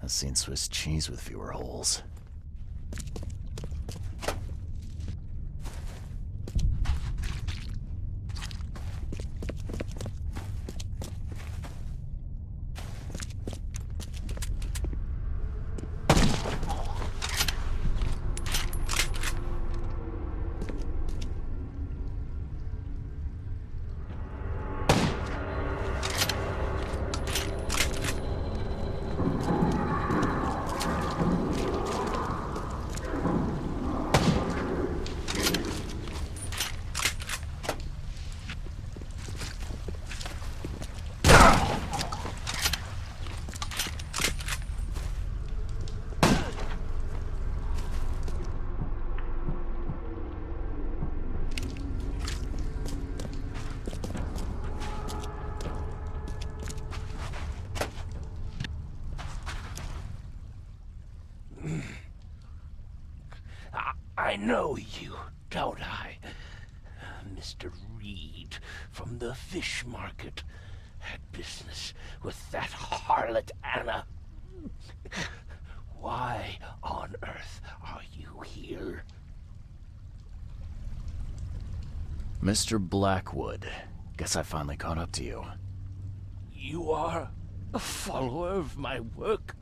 I've seen Swiss cheese with fewer holes. I know you, don't I? Mr. Reed from the fish market had business with that harlot Anna. Why on earth are you here? Mr. Blackwood, guess I finally caught up to you. You are a follower of my work?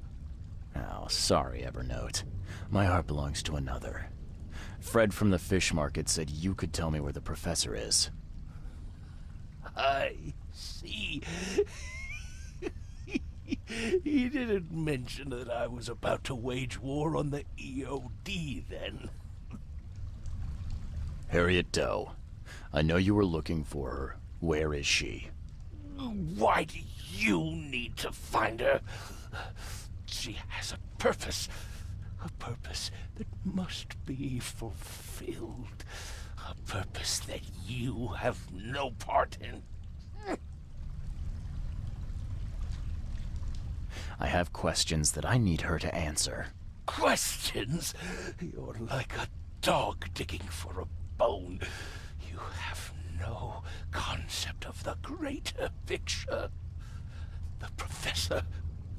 Oh, sorry, Evernote. My heart belongs to another. Fred from the fish market said you could tell me where the professor is. I see. He didn't mention that I was about to wage war on the EOD then. Harriet Doe. I know you were looking for her. Where is she? Why do you need to find her? She has a purpose that must be fulfilled. A purpose that you have no part in. I have questions that I need her to answer. Questions? You're like a dog digging for a bone. You have no concept of the greater picture. The professor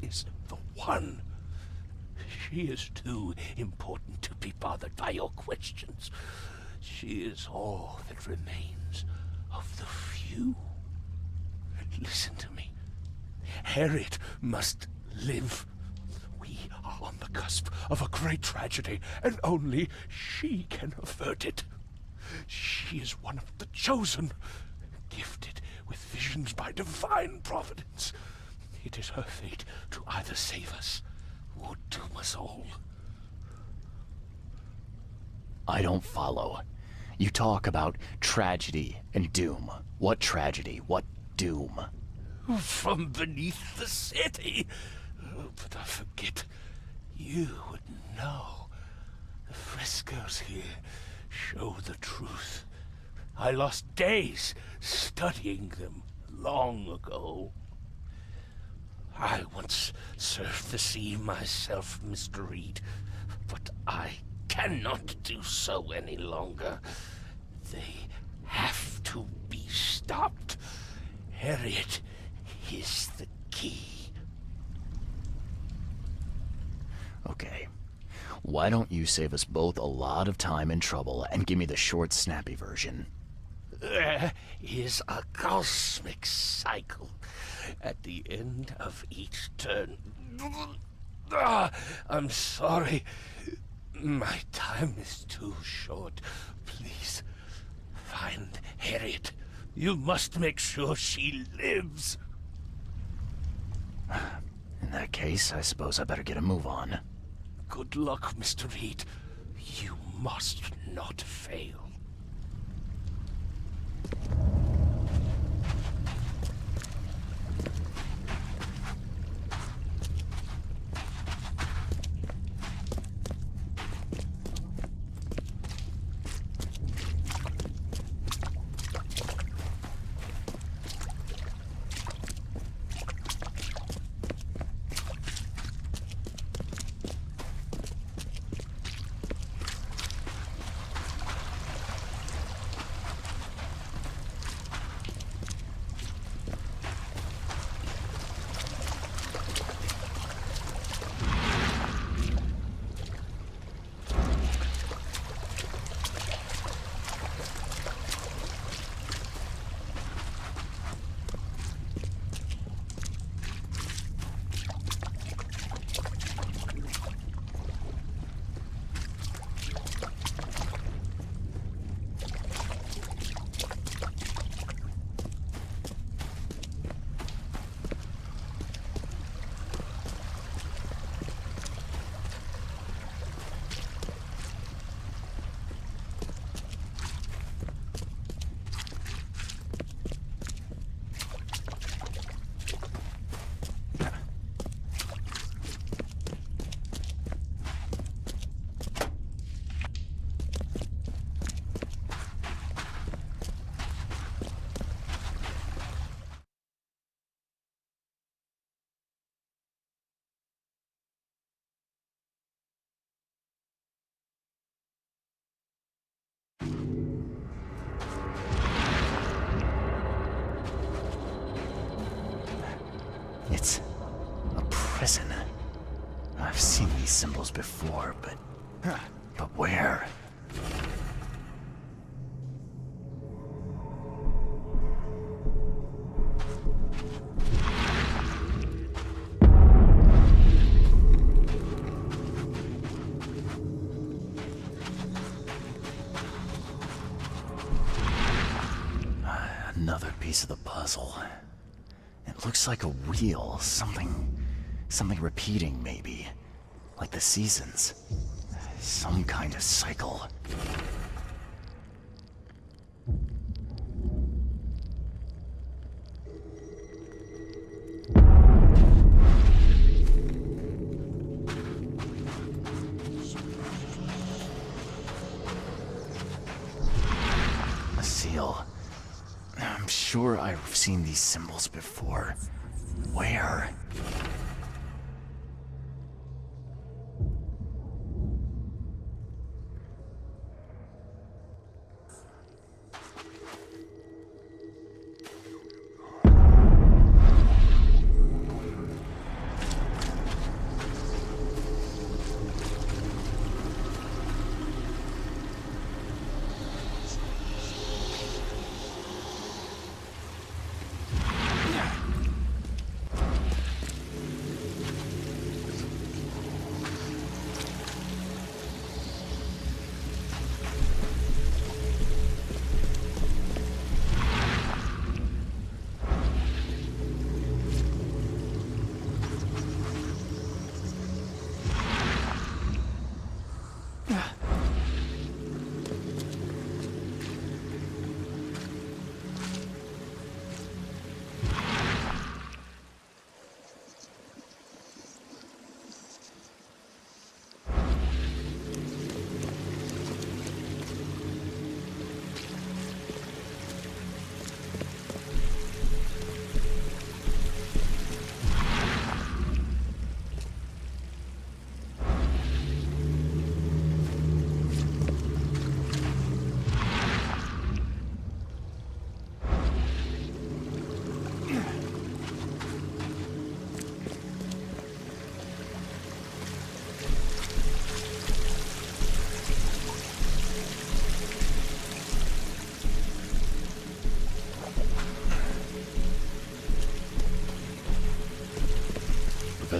is the one. She is too important to be bothered by your questions. She is all that remains of the few. Listen to me. Harriet must live. We are on the cusp of a great tragedy, and only she can avert it. She is one of the chosen, gifted with visions by divine providence. It is her fate to either save us or doom us all. I don't follow. You talk about tragedy and doom. What tragedy? What doom? From beneath the city. But I forget, you would know. The frescoes here show the truth. I lost days studying them long ago. I once served the sea myself, Mr. Reed, but I cannot do so any longer. They have to be stopped. Harriet is the key. Okay. Why don't you save us both a lot of time and trouble and give me the short, snappy version? There is a cosmic cycle at the end of each turn. I'm sorry. My time is too short. Please, find Harriet. You must make sure she lives. In that case, I suppose I better get a move on. Good luck, Mr. Reed. You must not fail. It's a prison. I've seen these symbols before, but where? Another piece of the puzzle. It looks like a wheel, something repeating maybe. Like the seasons. Some kind of cycle. A seal. I'm sure I've seen these symbols before. Where?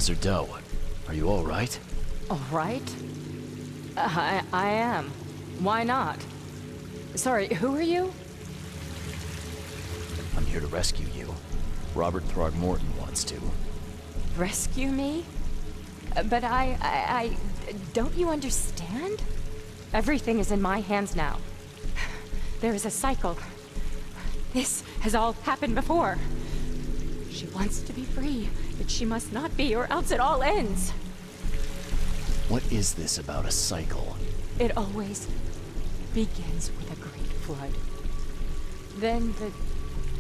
Professor Doe, are you all right? All right. I am. Why not? Sorry, who are you? I'm here to rescue you. Robert Throgmorton wants to. Rescue me? But don't you understand? Everything is in my hands now. There is a cycle. This has all happened before. She wants to be free, but she must not be, or else it all ends. What is this about a cycle? It always begins with a great flood. Then the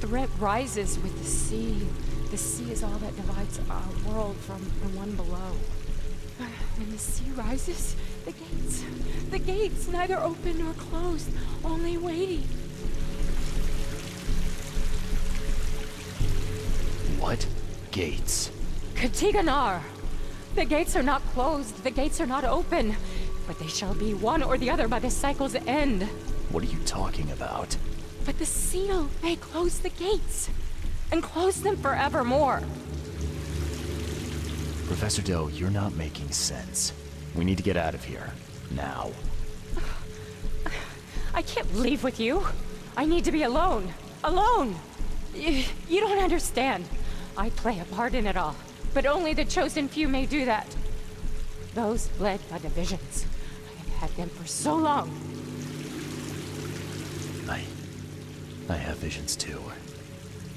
threat rises with the sea. The sea is all that divides our world from the one below. When the sea rises, the gates neither open nor closed, only waiting. What? Gates? Katiganar! The gates are not closed, the gates are not open, but they shall be one or the other by the cycle's end. What are you talking about? But the seal may close the gates, and close them forevermore. Professor Doe, you're not making sense. We need to get out of here. Now. I can't leave with you. I need to be alone. Alone! You don't understand. I play a part in it all, but only the chosen few may do that. Those led by the visions. I have had them for so long. I have visions too.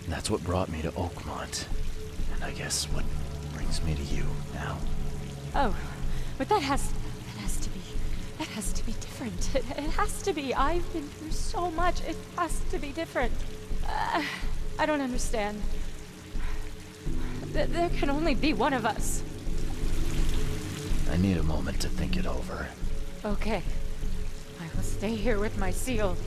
That's what brought me to Oakmont. And I guess what brings me to you now. Oh, but that has to be different. It has to be. I've been through so much. It has to be different. I don't understand. There can only be one of us. I need a moment to think it over. Okay. I will stay here with my seal.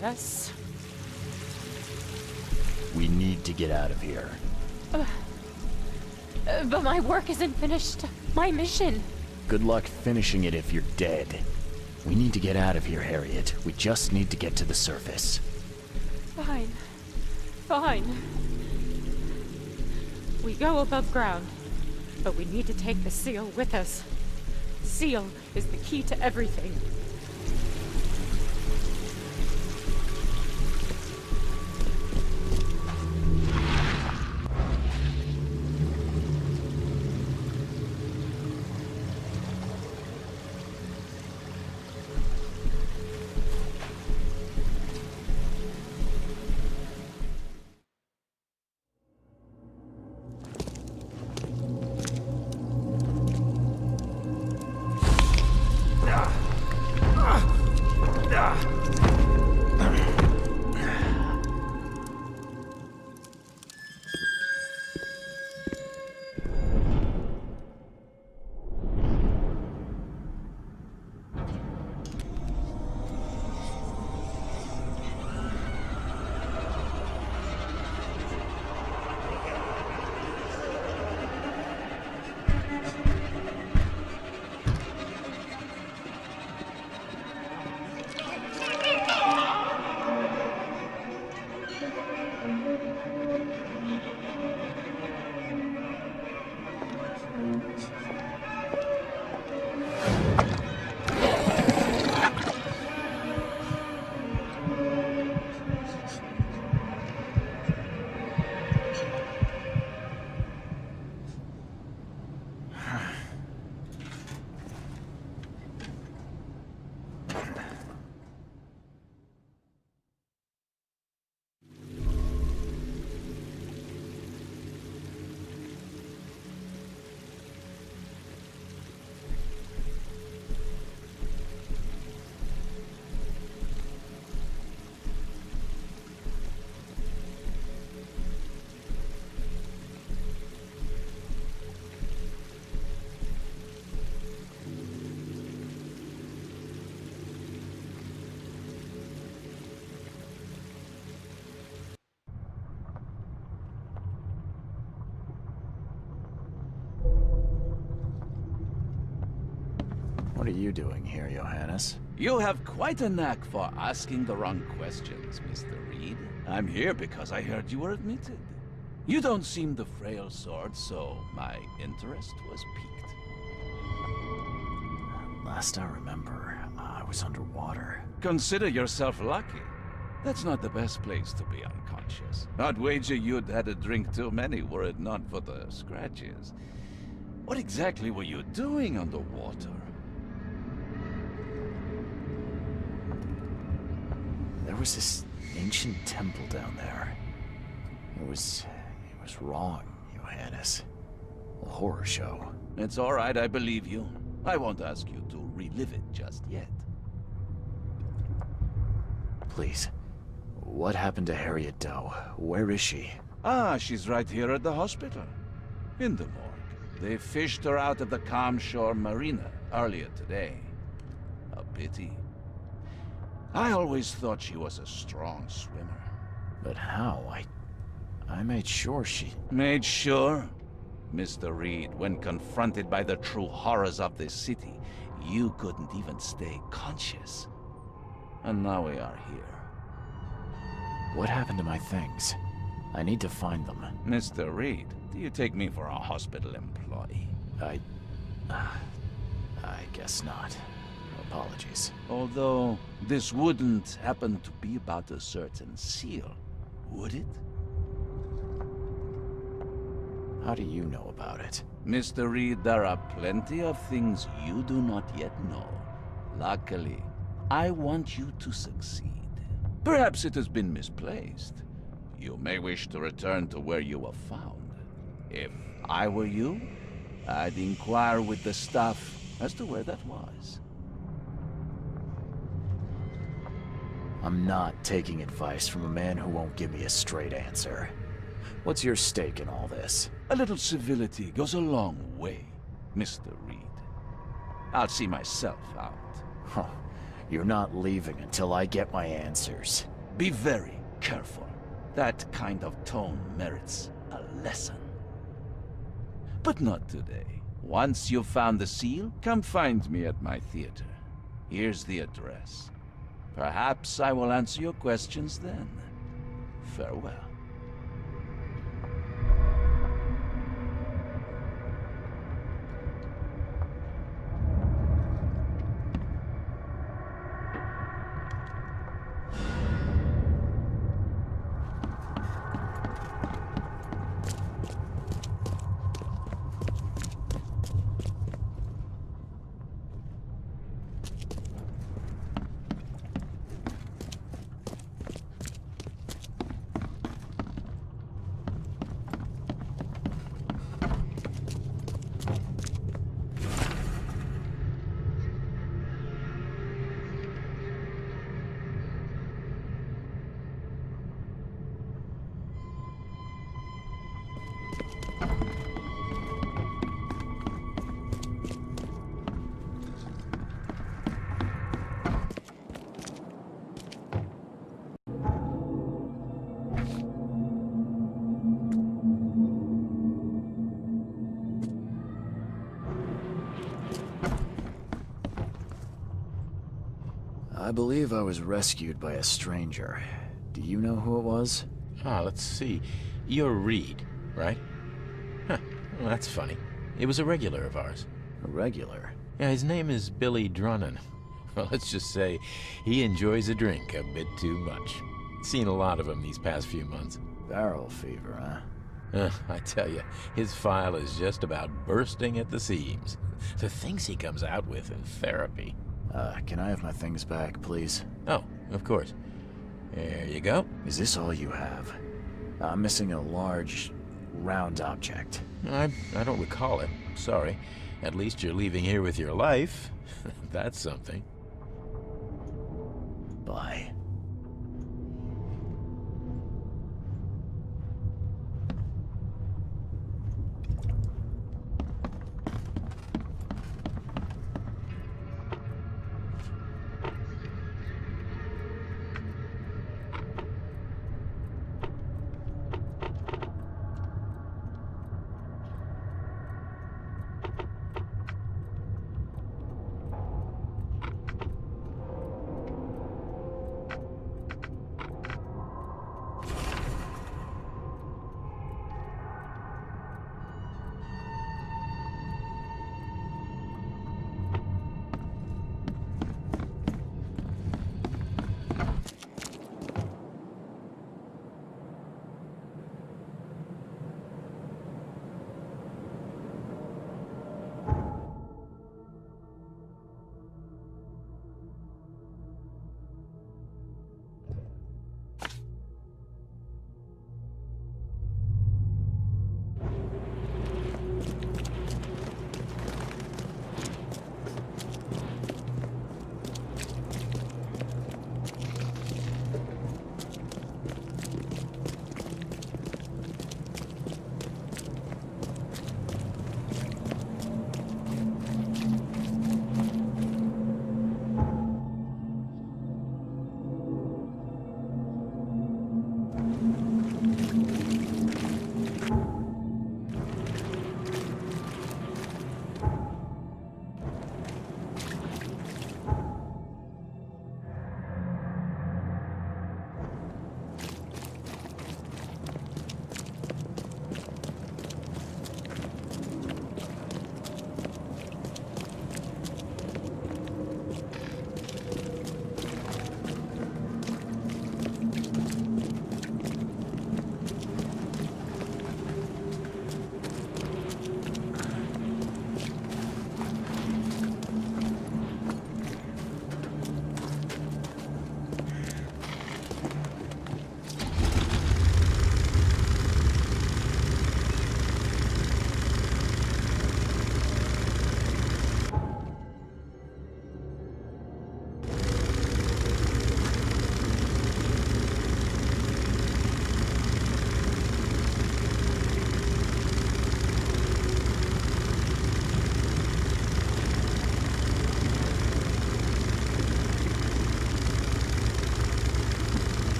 Yes? We need to get out of here. But my work isn't finished. My mission. Good luck finishing it if you're dead. We need to get out of here, Harriet. We just need to get to the surface. Fine. Fine. We go above ground, but we need to take the seal with us. Seal is the key to everything. What are you doing here, Johannes? You have quite a knack for asking the wrong questions, Mr. Reed. I'm here because I heard you were admitted. You don't seem the frail sort, so my interest was piqued. Last I remember, I was underwater. Consider yourself lucky. That's not the best place to be unconscious. I'd wager you'd had a drink too many were it not for the scratches. What exactly were you doing underwater? There was this ancient temple down there. It was wrong, Johannes. A horror show. It's all right, I believe you. I won't ask you to relive it just yet. Please. What happened to Harriet Doe? Where is she? Ah, she's right here at the hospital. In the morgue. They fished her out of the Calm Shore Marina earlier today. A pity. I always thought she was a strong swimmer. But how? I made sure she... Made sure? Mr. Reed, when confronted by the true horrors of this city, you couldn't even stay conscious. And now we are here. What happened to my things? I need to find them. Mr. Reed, do you take me for a hospital employee? I guess not. Apologies. Although, this wouldn't happen to be about a certain seal, would it? How do you know about it? Mr. Reed, there are plenty of things you do not yet know. Luckily, I want you to succeed. Perhaps it has been misplaced. You may wish to return to where you were found. If I were you, I'd inquire with the staff as to where that was. I'm not taking advice from a man who won't give me a straight answer. What's your stake in all this? A little civility goes a long way, Mr. Reed. I'll see myself out. Huh. You're not leaving until I get my answers. Be very careful. That kind of tone merits a lesson. But not today. Once you've found the seal, come find me at my theater. Here's the address. Perhaps I will answer your questions then. Farewell. I believe I was rescued by a stranger. Do you know who it was? Let's see. You're Reed, right? Huh, well, that's funny. It was a regular of ours. A regular? Yeah, his name is Billy Drunnen. Well, let's just say he enjoys a drink a bit too much. Seen a lot of him these past few months. Barrel fever, huh? I tell you, his file is just about bursting at the seams. The things he comes out with in therapy. Can I have my things back, please? Oh, of course. There you go. Is this all you have? I'm missing a large, round object. I don't recall it. Sorry. At least you're leaving here with your life. That's something. Bye.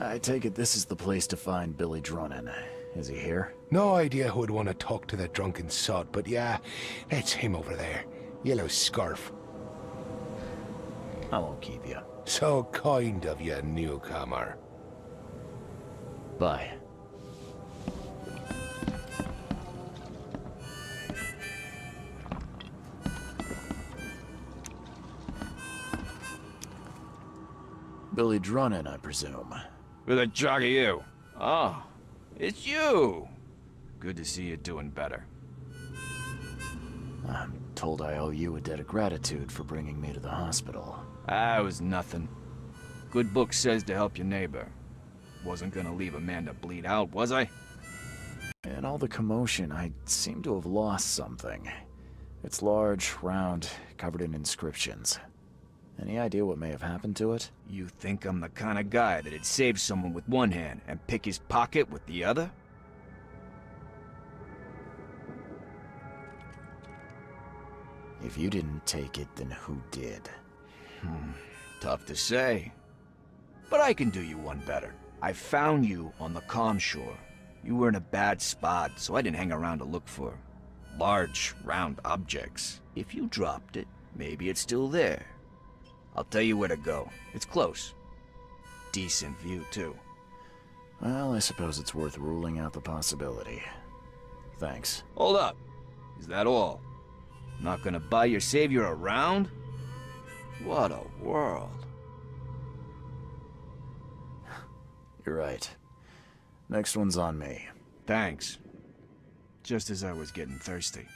I take it this is the place to find Billy Drunin. Is he here? No idea who'd want to talk to that drunken sod, but yeah, that's him over there. Yellow scarf. I won't keep you. So kind of you, newcomer. Bye. Billy Drunin, I presume. Who the jog are you? Oh, it's you. Good to see you doing better. I'm told I owe you a debt of gratitude for bringing me to the hospital. It was nothing. Good book says to help your neighbor. Wasn't gonna leave a man to bleed out, was I? In all the commotion, I seem to have lost something. It's large, round, covered in inscriptions. Any idea what may have happened to it? You think I'm the kind of guy that'd save someone with one hand and pick his pocket with the other? If you didn't take it, then who did? Tough to say. But I can do you one better. I found you on the calm shore. You were in a bad spot, so I didn't hang around to look for large, round objects. If you dropped it, maybe it's still there. I'll tell you where to go. It's close. Decent view, too. Well, I suppose it's worth ruling out the possibility. Thanks. Hold up. Is that all? Not gonna buy your savior around? What a world. You're right. Next one's on me. Thanks. Just as I was getting thirsty.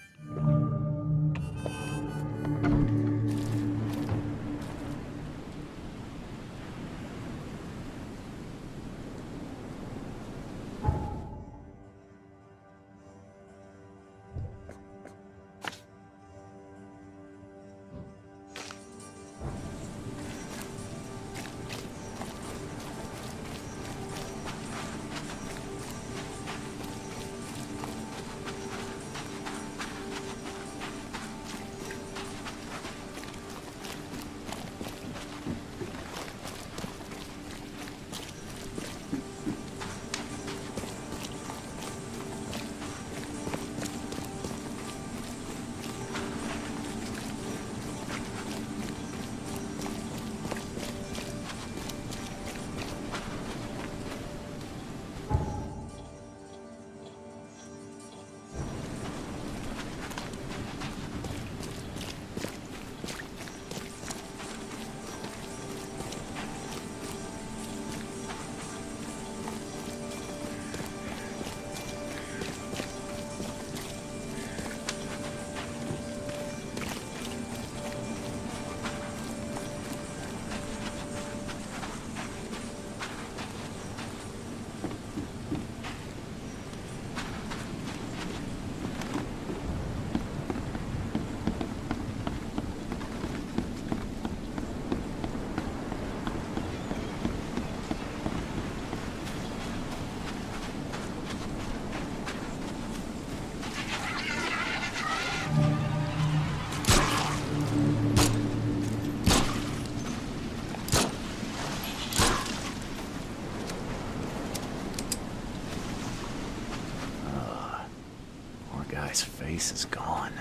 Guy's face is gone.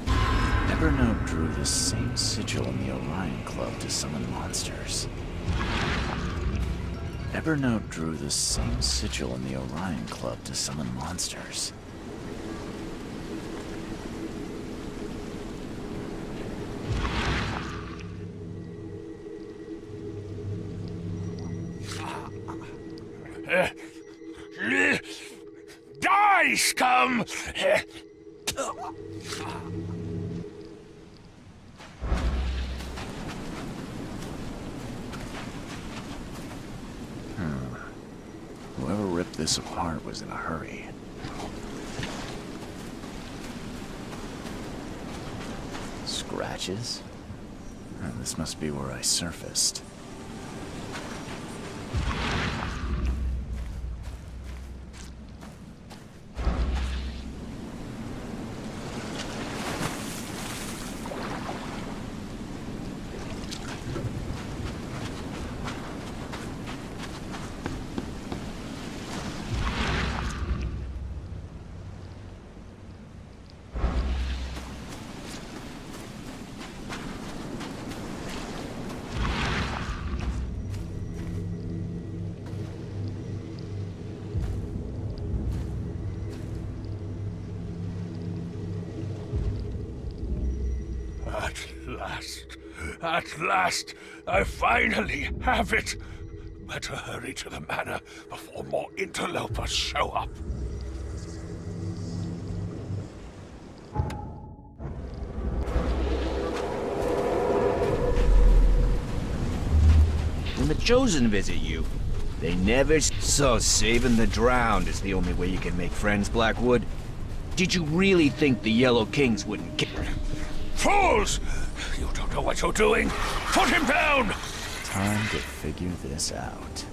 Evernote drew the same sigil in the Orion Club to summon monsters. Evernote drew the same sigil in the Orion Club to summon monsters. Die, scum! Whoever ripped this apart was in a hurry. Scratches? This must be where I surfaced. At last, I finally have it! Better hurry to the manor before more interlopers show up. When the Chosen visit you, they never... So saving the drowned is the only way you can make friends, Blackwood? Did you really think the Yellow Kings wouldn't care? Fools! You don't know what you're doing! Put him down! Time to figure this out.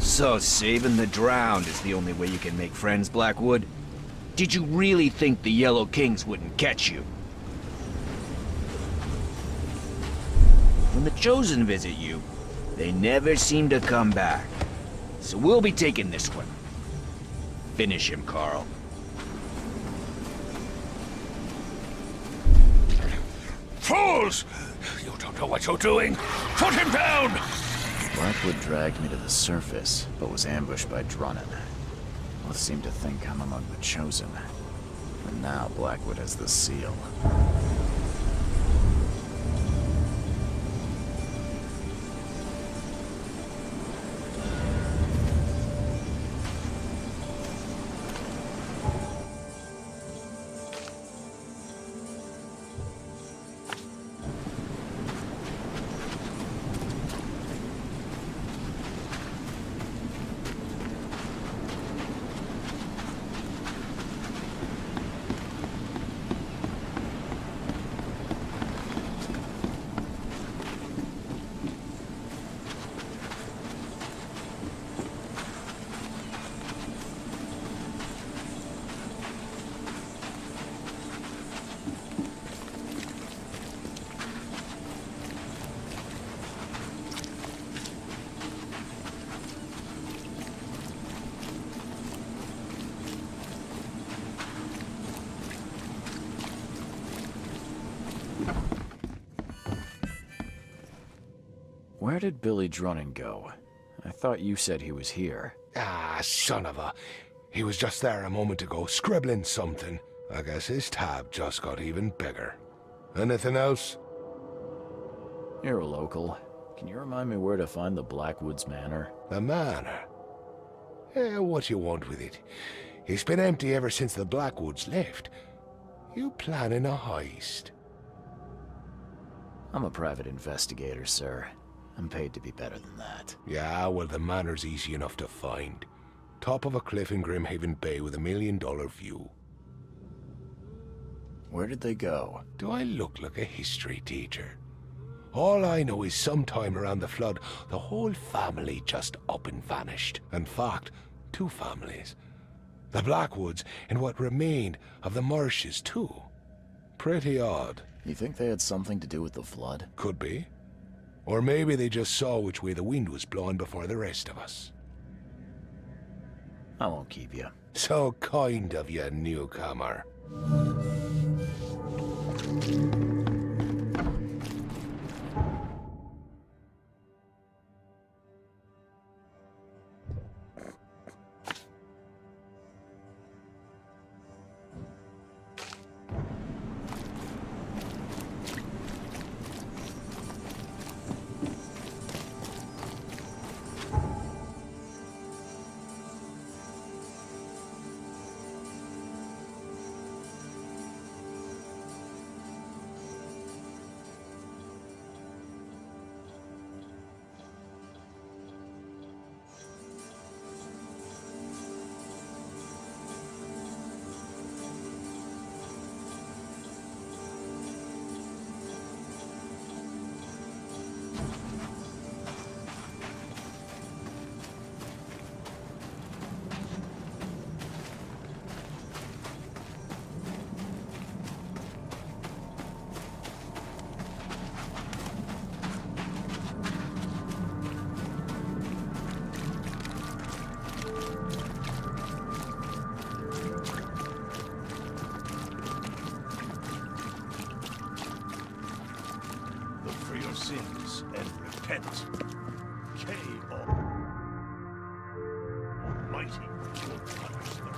So saving the drowned is the only way you can make friends, Blackwood? Did you really think the Yellow Kings wouldn't catch you? When the Chosen visit you, they never seem to come back. So we'll be taking this one. Finish him, Carl. Fools! You don't know what you're doing! Put him down! Blackwood dragged me to the surface, but was ambushed by Drunnen. Both seem to think I'm among the Chosen. And now Blackwood has the seal. Where did Billy Drunnen go? I thought you said he was here. Ah, son of a... He was just there a moment ago, scribbling something. I guess his tab just got even bigger. Anything else? You're a local. Can you remind me where to find the Blackwoods Manor? The manor? What you want with it? It's been empty ever since the Blackwoods left. You planning a heist? I'm a private investigator, sir. I'm paid to be better than that. Yeah, well, the manor's easy enough to find. Top of a cliff in Grimhaven Bay with $1 million view. Where did they go? Do I look like a history teacher? All I know is sometime around the flood, the whole family just up and vanished. In fact, 2 families. The Blackwoods and what remained of the Marshes, too. Pretty odd. You think they had something to do with the flood? Could be. Or maybe they just saw which way the wind was blowing before the rest of us. I won't keep you. So kind of you, newcomer. Sins and repent. K.O. Almighty will punish them.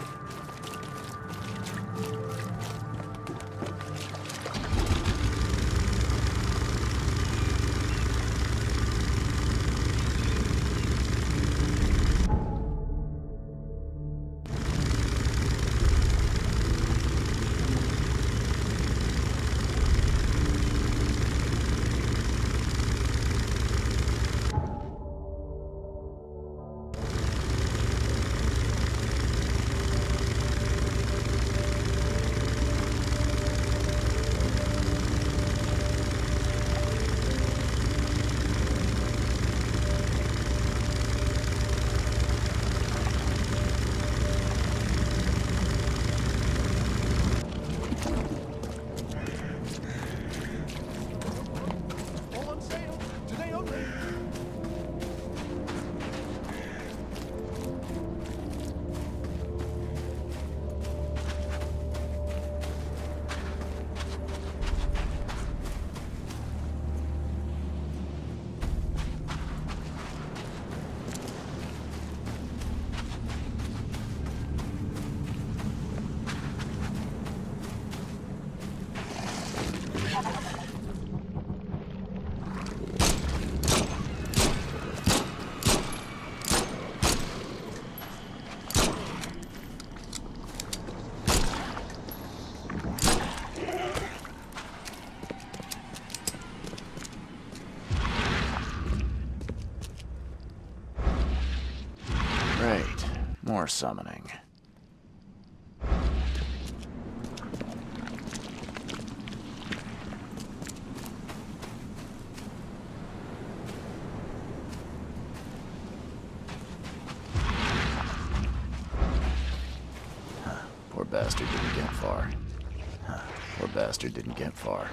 More summoning. Poor bastard didn't get far. Poor bastard didn't get far.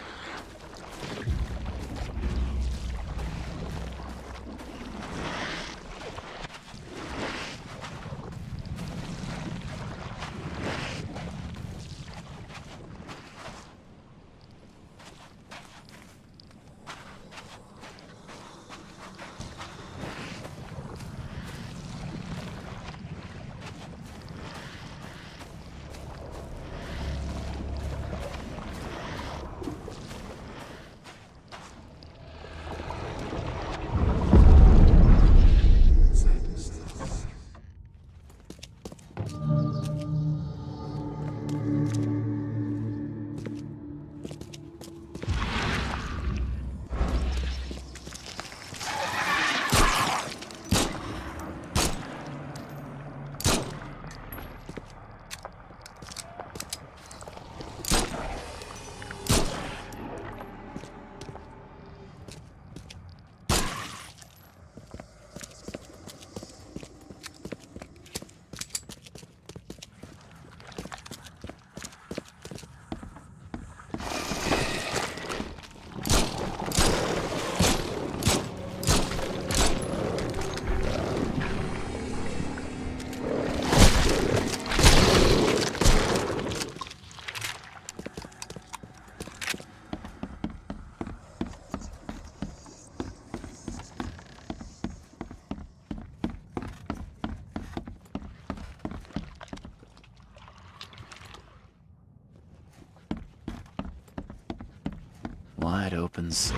Wide open sea.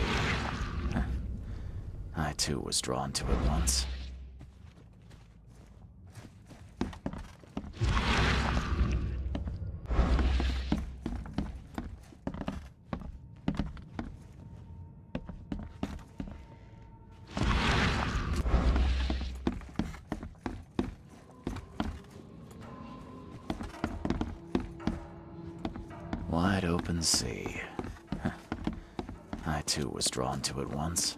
I too was drawn to it once. Wide open sea. I too was drawn to it once.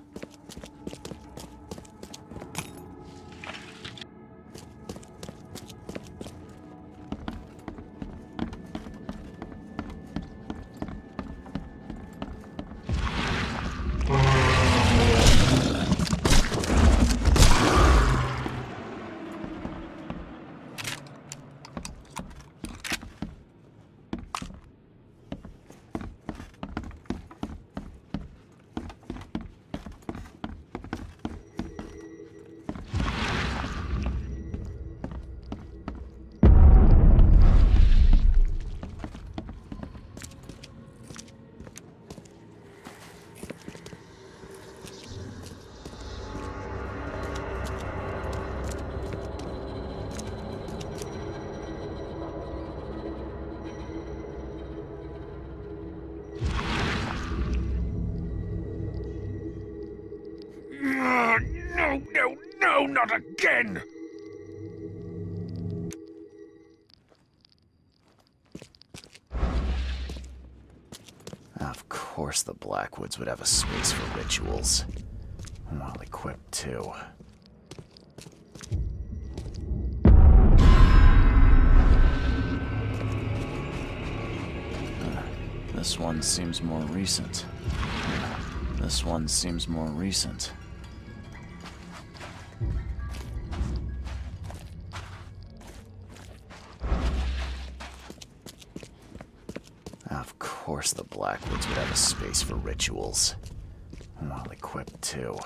No, not again! Of course the Blackwoods would have a space for rituals. Well equipped, too. This one seems more recent. This one seems more recent. Of course the Blackwoods would have a space for rituals. Well equipped, too.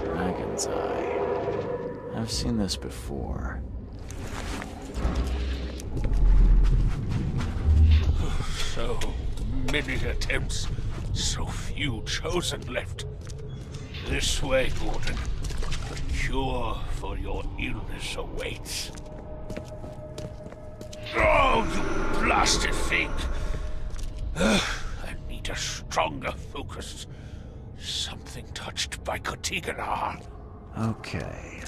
Dragon's Eye. I've seen this before. So many attempts, so few chosen left. This way, Gordon. The cure for your illness awaits. Oh, you blasted thing! I need need a stronger focus. Something touched by Kotiganar. Okay,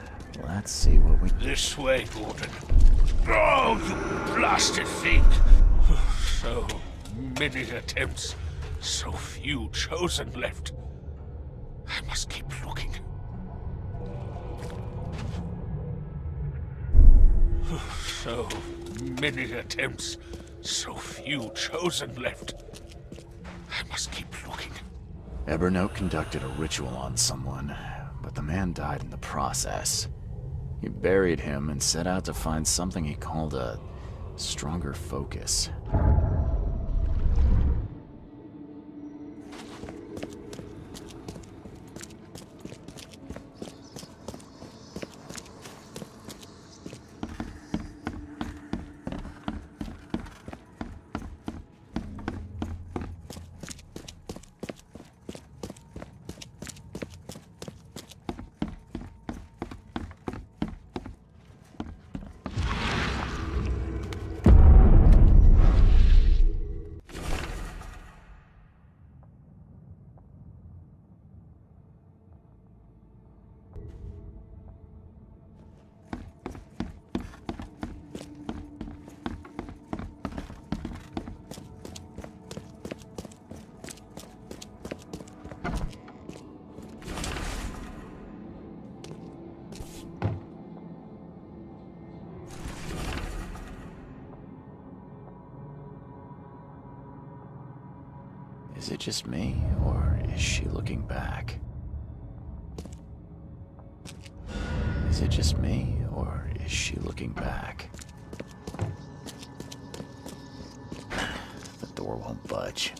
let's see what we... This way, Gordon. Oh, you blasted thing! So many attempts, so few chosen left. I must keep looking. So many attempts, so few chosen left. I must keep looking. Evernote conducted a ritual on someone, but the man died in the process. He buried him and set out to find something he called a stronger focus. Is it just me, or is she looking back? Is it just me, or is she looking back? The door won't budge.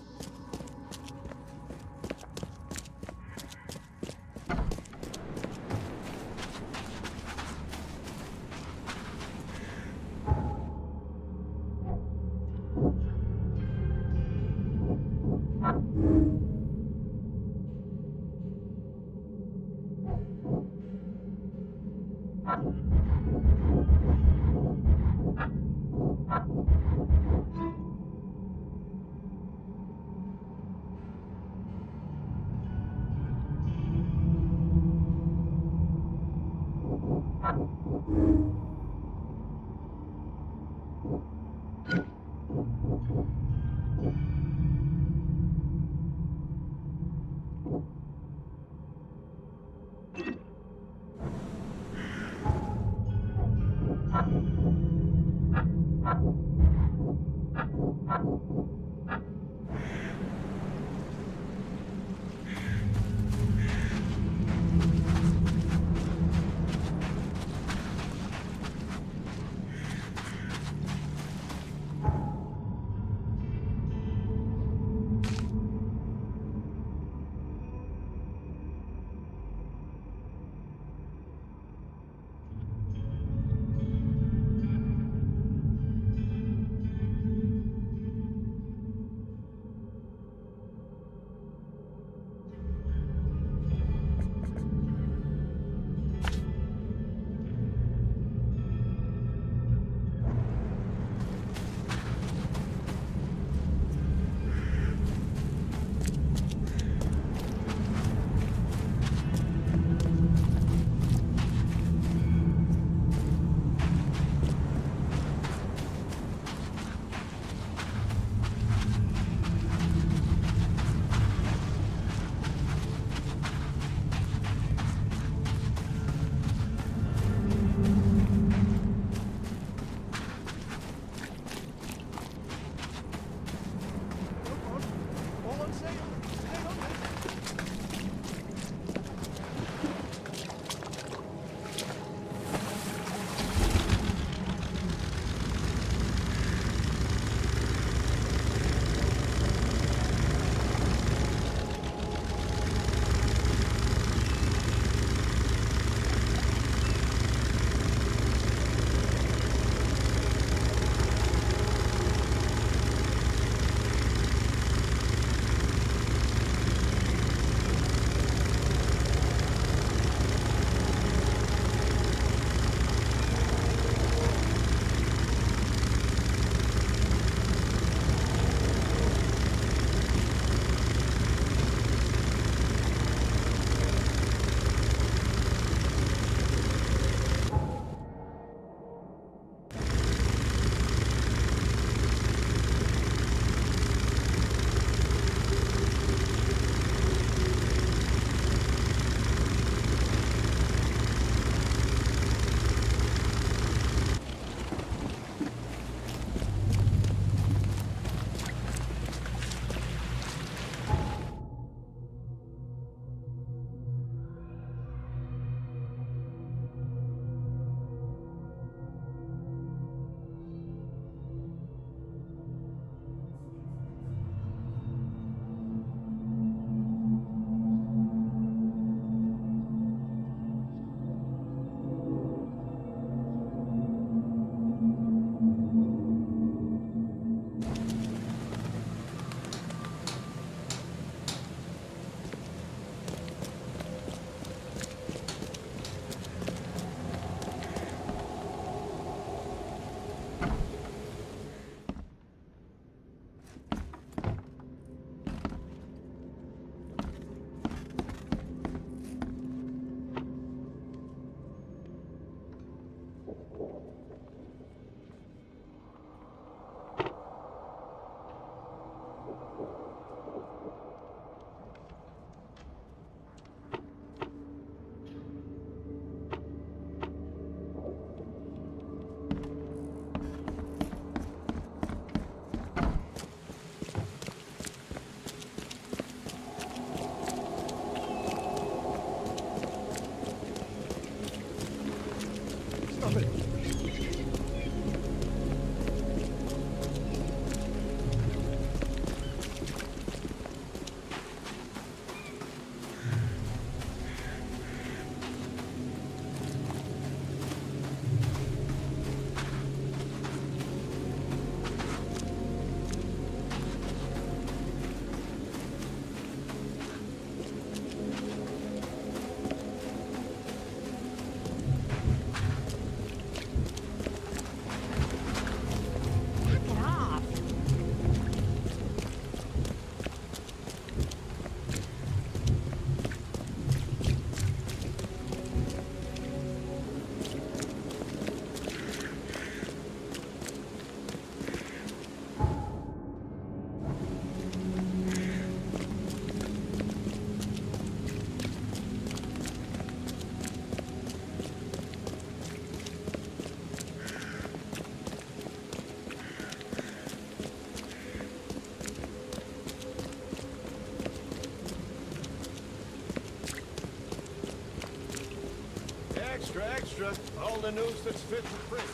extra, all the news that's fit for print.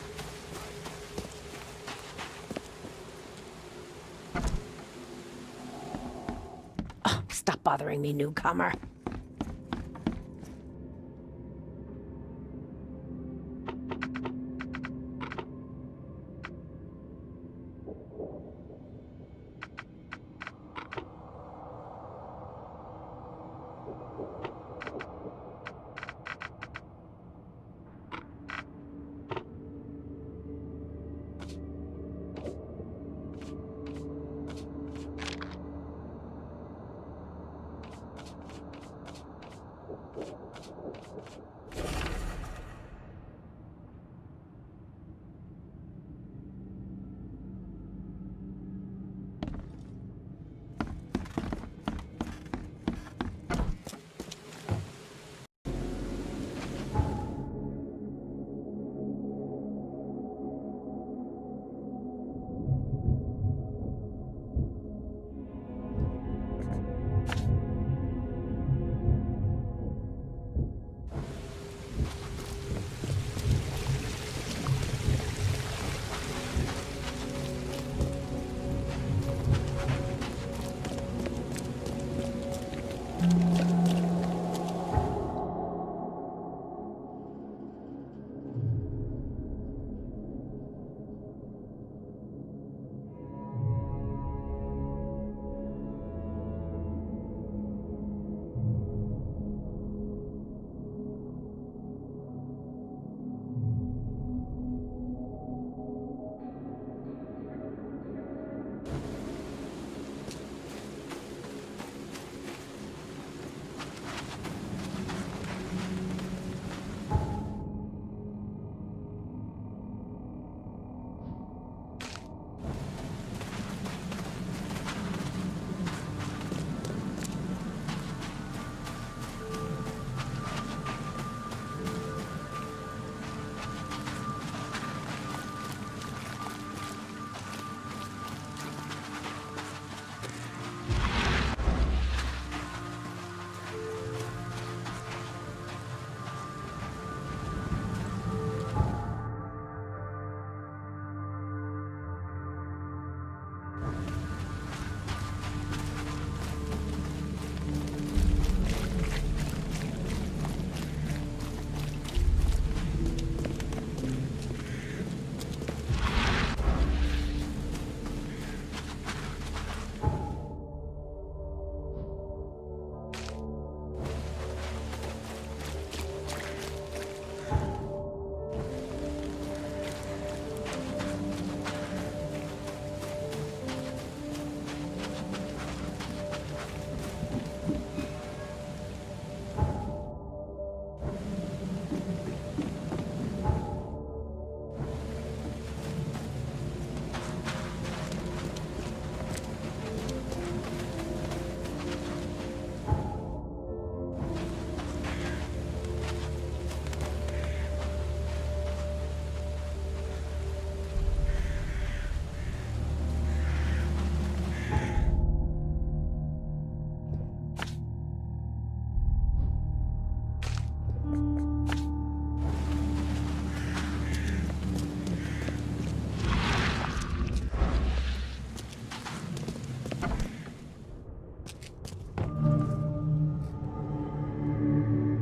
Stop bothering me, newcomer.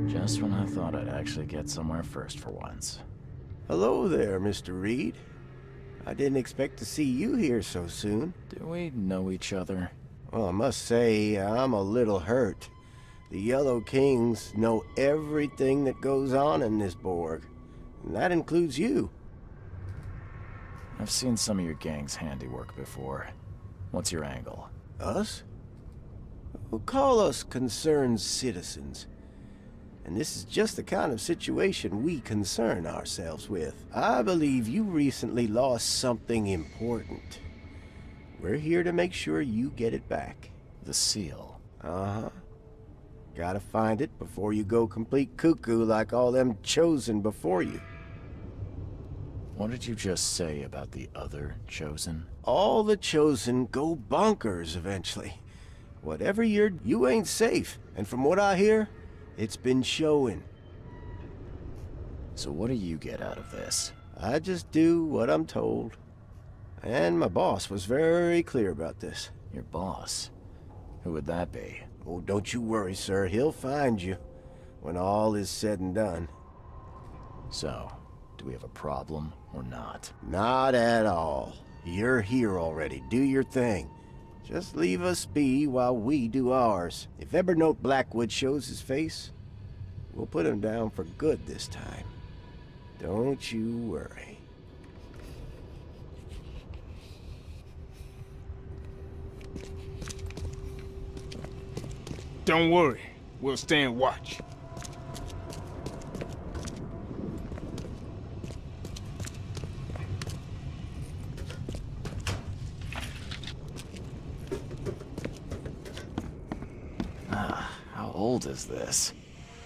Just when I thought I'd actually get somewhere first for once. Hello there, Mr. Reed. I didn't expect to see you here so soon. Do we know each other? Well, I must say, I'm a little hurt. The Yellow Kings know everything that goes on in this Borg, and that includes you. I've seen some of your gang's handiwork before. What's your angle? Us? Well, call us concerned citizens. And this is just the kind of situation we concern ourselves with. I believe you recently lost something important. We're here to make sure you get it back. The seal. Uh-huh. Gotta find it before you go complete cuckoo like all them chosen before you. What did you just say about the other chosen? All the chosen go bonkers eventually. Whatever you ain't safe. And from what I hear, it's been showing. So what do you get out of this? I just do what I'm told. And my boss was very clear about this. Your boss? Who would that be? Oh, don't you worry, sir. He'll find you when all is said and done. So, do we have a problem or not? Not at all. You're here already. Do your thing. Just leave us be while we do ours. If Evernote Blackwood shows his face, we'll put him down for good this time. Don't you worry. Don't worry. We'll stand watch. How old is this?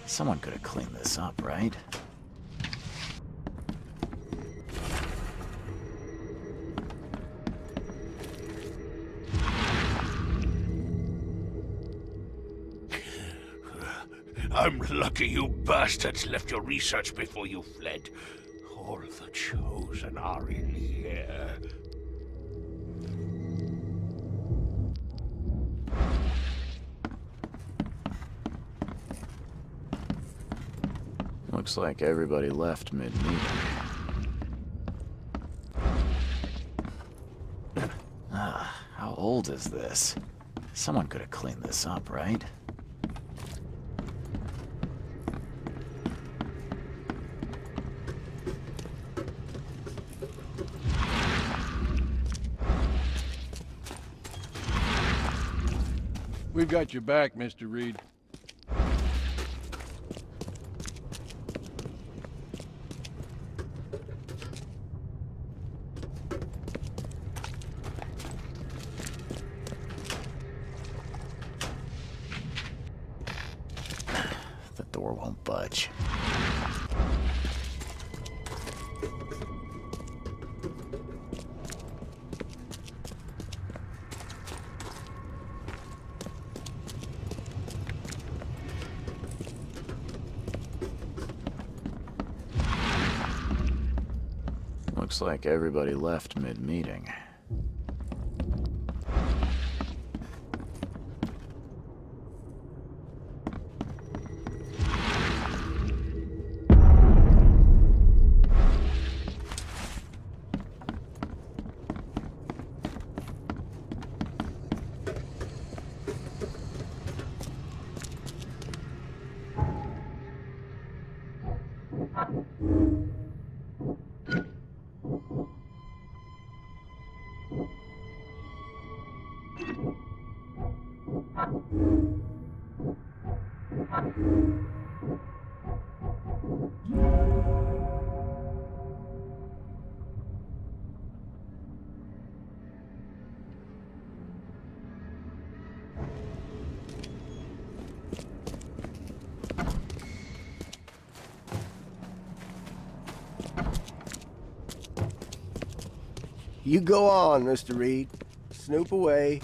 Someone could have cleaned this up, right? I'm lucky you bastards left your research before you fled. All the Chosen are in here. Looks like everybody left mid-meeting. How old is this? Someone could have cleaned this up, right? We've got your back, Mr. Reed. The door won't budge. Looks like everybody left mid-meeting. You go on, Mr. Reed. Snoop away.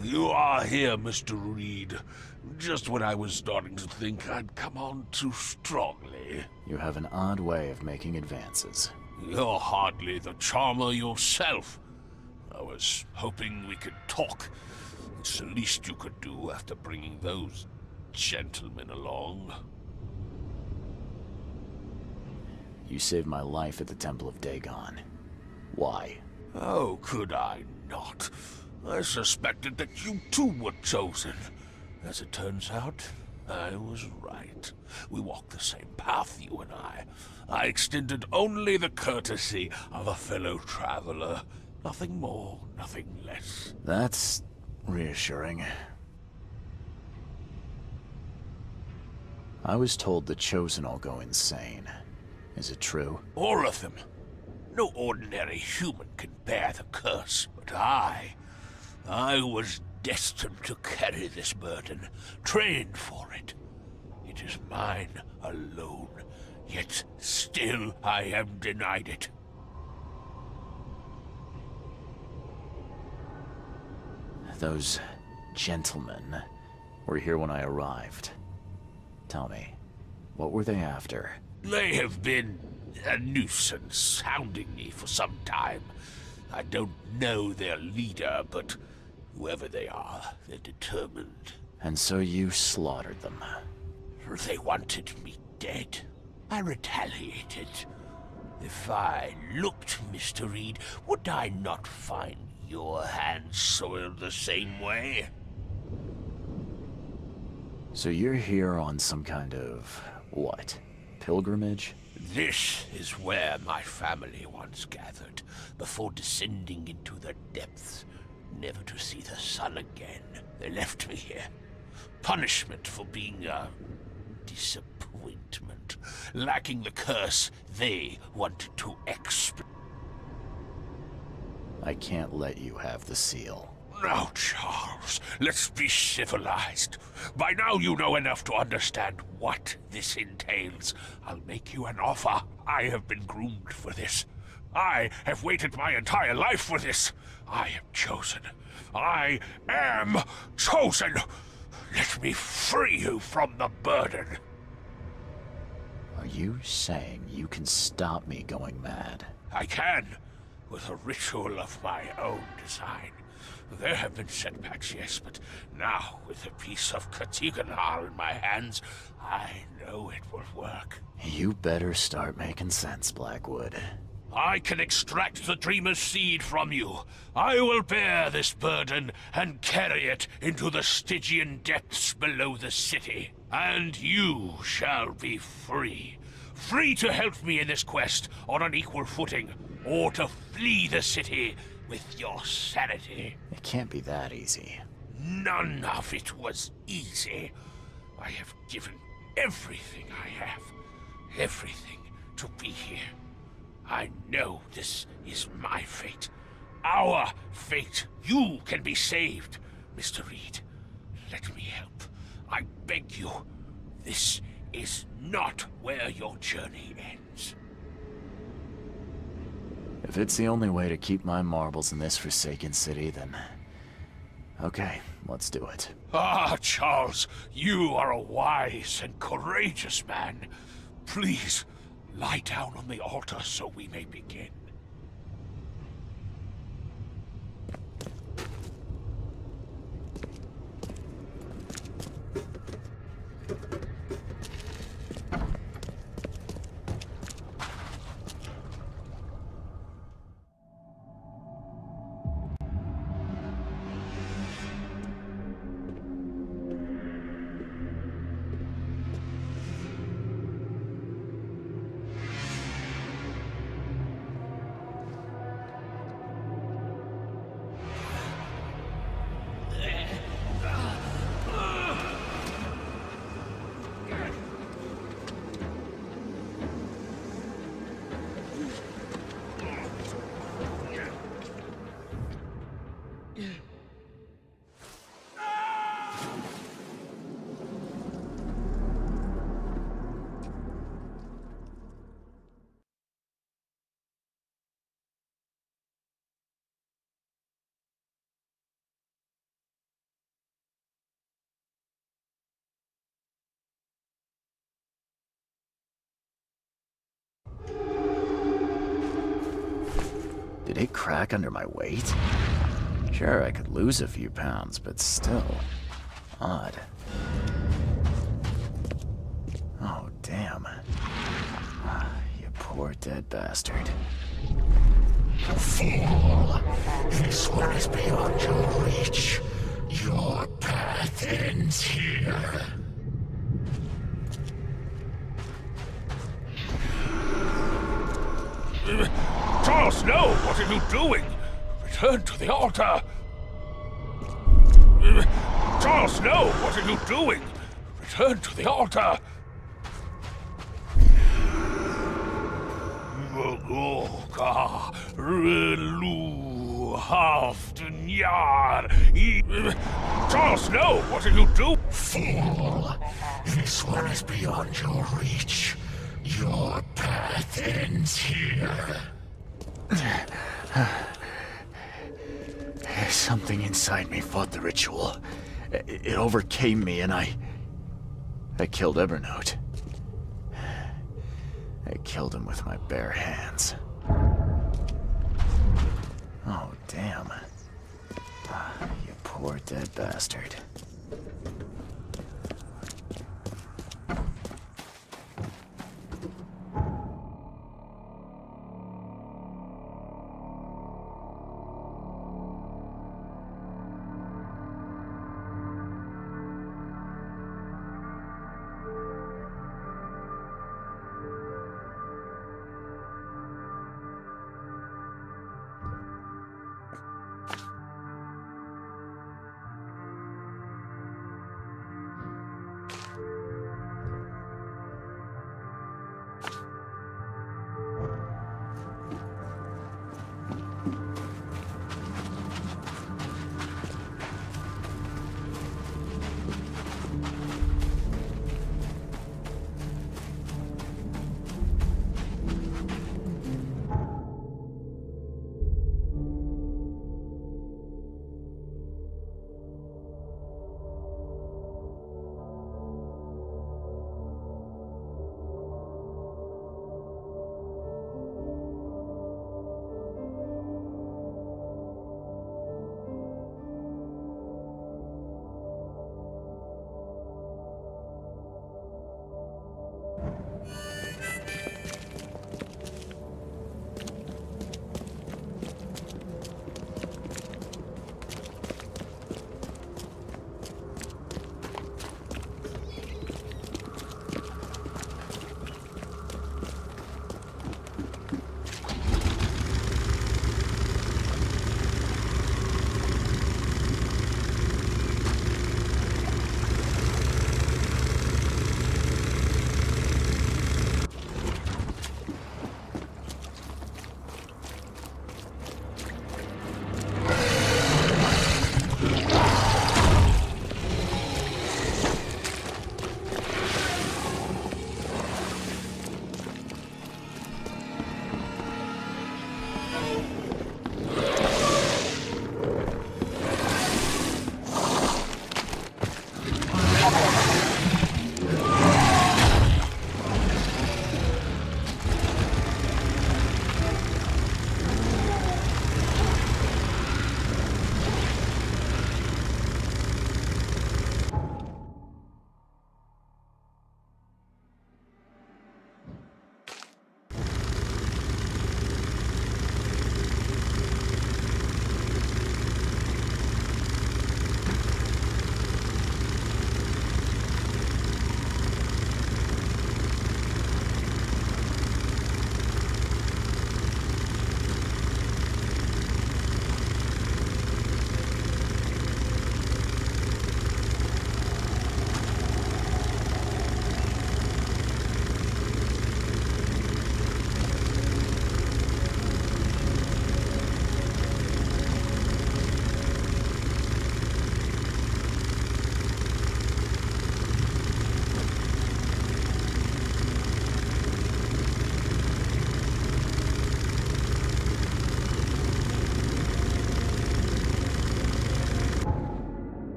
You are here, Mr. Reed. Just when I was starting to think I'd come on too strongly. You have an odd way of making advances. You're hardly the charmer yourself. I was hoping we could talk. It's the least you could do after bringing those gentlemen along. You saved my life at the Temple of Dagon. Why? How could I not? I suspected that you too were chosen. As it turns out, I was right. We walked the same path, you and I. I extended only the courtesy of a fellow traveler. Nothing more, nothing less. That's reassuring. I was told the Chosen all go insane. Is it true? All of them. No ordinary human can bear the curse, but I was destined to carry this burden, trained for it. It is mine alone, yet still I am denied it. Those gentlemen were here when I arrived. Tell me, what were they after? They have been a nuisance, hounding me for some time. I don't know their leader, but whoever they are, they're determined. And so you slaughtered them. They wanted me dead. I retaliated. If I looked, Mr. Reed, would I not find your hands soiled the same way? So you're here on some kind of, what, pilgrimage? This is where my family once gathered, before descending into the depths, never to see the sun again. They left me here. Punishment for being a disappointment, lacking the curse they wanted to expiate. I can't let you have the seal. Now, Charles, let's be civilized. By now you know enough to understand what this entails. I'll make you an offer. I have been groomed for this. I have waited my entire life for this. I am chosen. I am chosen. Let me free you from the burden. Are you saying you can stop me going mad? I can, with a ritual of my own design. There have been setbacks, yes, but now, with a piece of Katiganal in my hands, I know it will work. You better start making sense, Blackwood. I can extract the Dreamer's seed from you. I will bear this burden and carry it into the Stygian depths below the city. And you shall be free. Free to help me in this quest on an equal footing, or to flee the city with your sanity. It can't be that easy. None of it was easy. I have given everything I have, everything to be here. I know this is my fate, our fate. You can be saved, Mr. Reed. Let me help. I beg you. This is not where your journey ends. If it's the only way to keep my marbles in this forsaken city, then... okay, let's do it. Ah, Charles, you are a wise and courageous man. Please, lie down on the altar so we may begin. Did it crack under my weight? Sure, I could lose a few pounds, but still... odd. Oh, damn. You poor dead bastard. Fool! This one is beyond your reach. Your path ends here. Charles, no! What are you doing? Return to the altar! Charles, no! What are you doing? Return to the altar! Mogoka, Relu, Halfdenyar. Charles, no! What are you doing? Fool! This one is beyond your reach. Your path ends here. Something inside me fought the ritual. It overcame me and I killed Evernote. I killed him with my bare hands. Oh, damn. You poor dead bastard.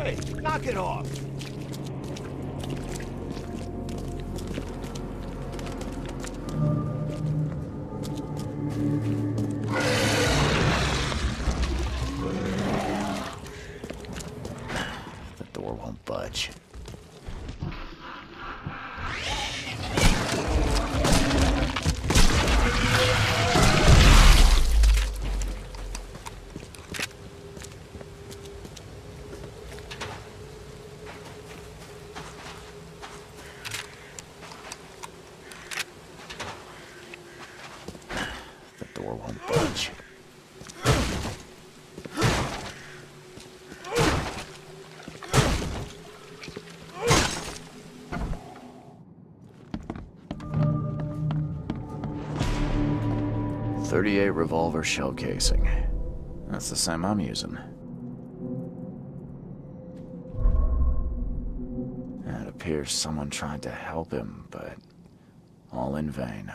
Hey, knock it off! The door won't budge. The door won't budge. .38 revolver shell casing. That's the same I'm using. It appears someone tried to help him, but all in vain.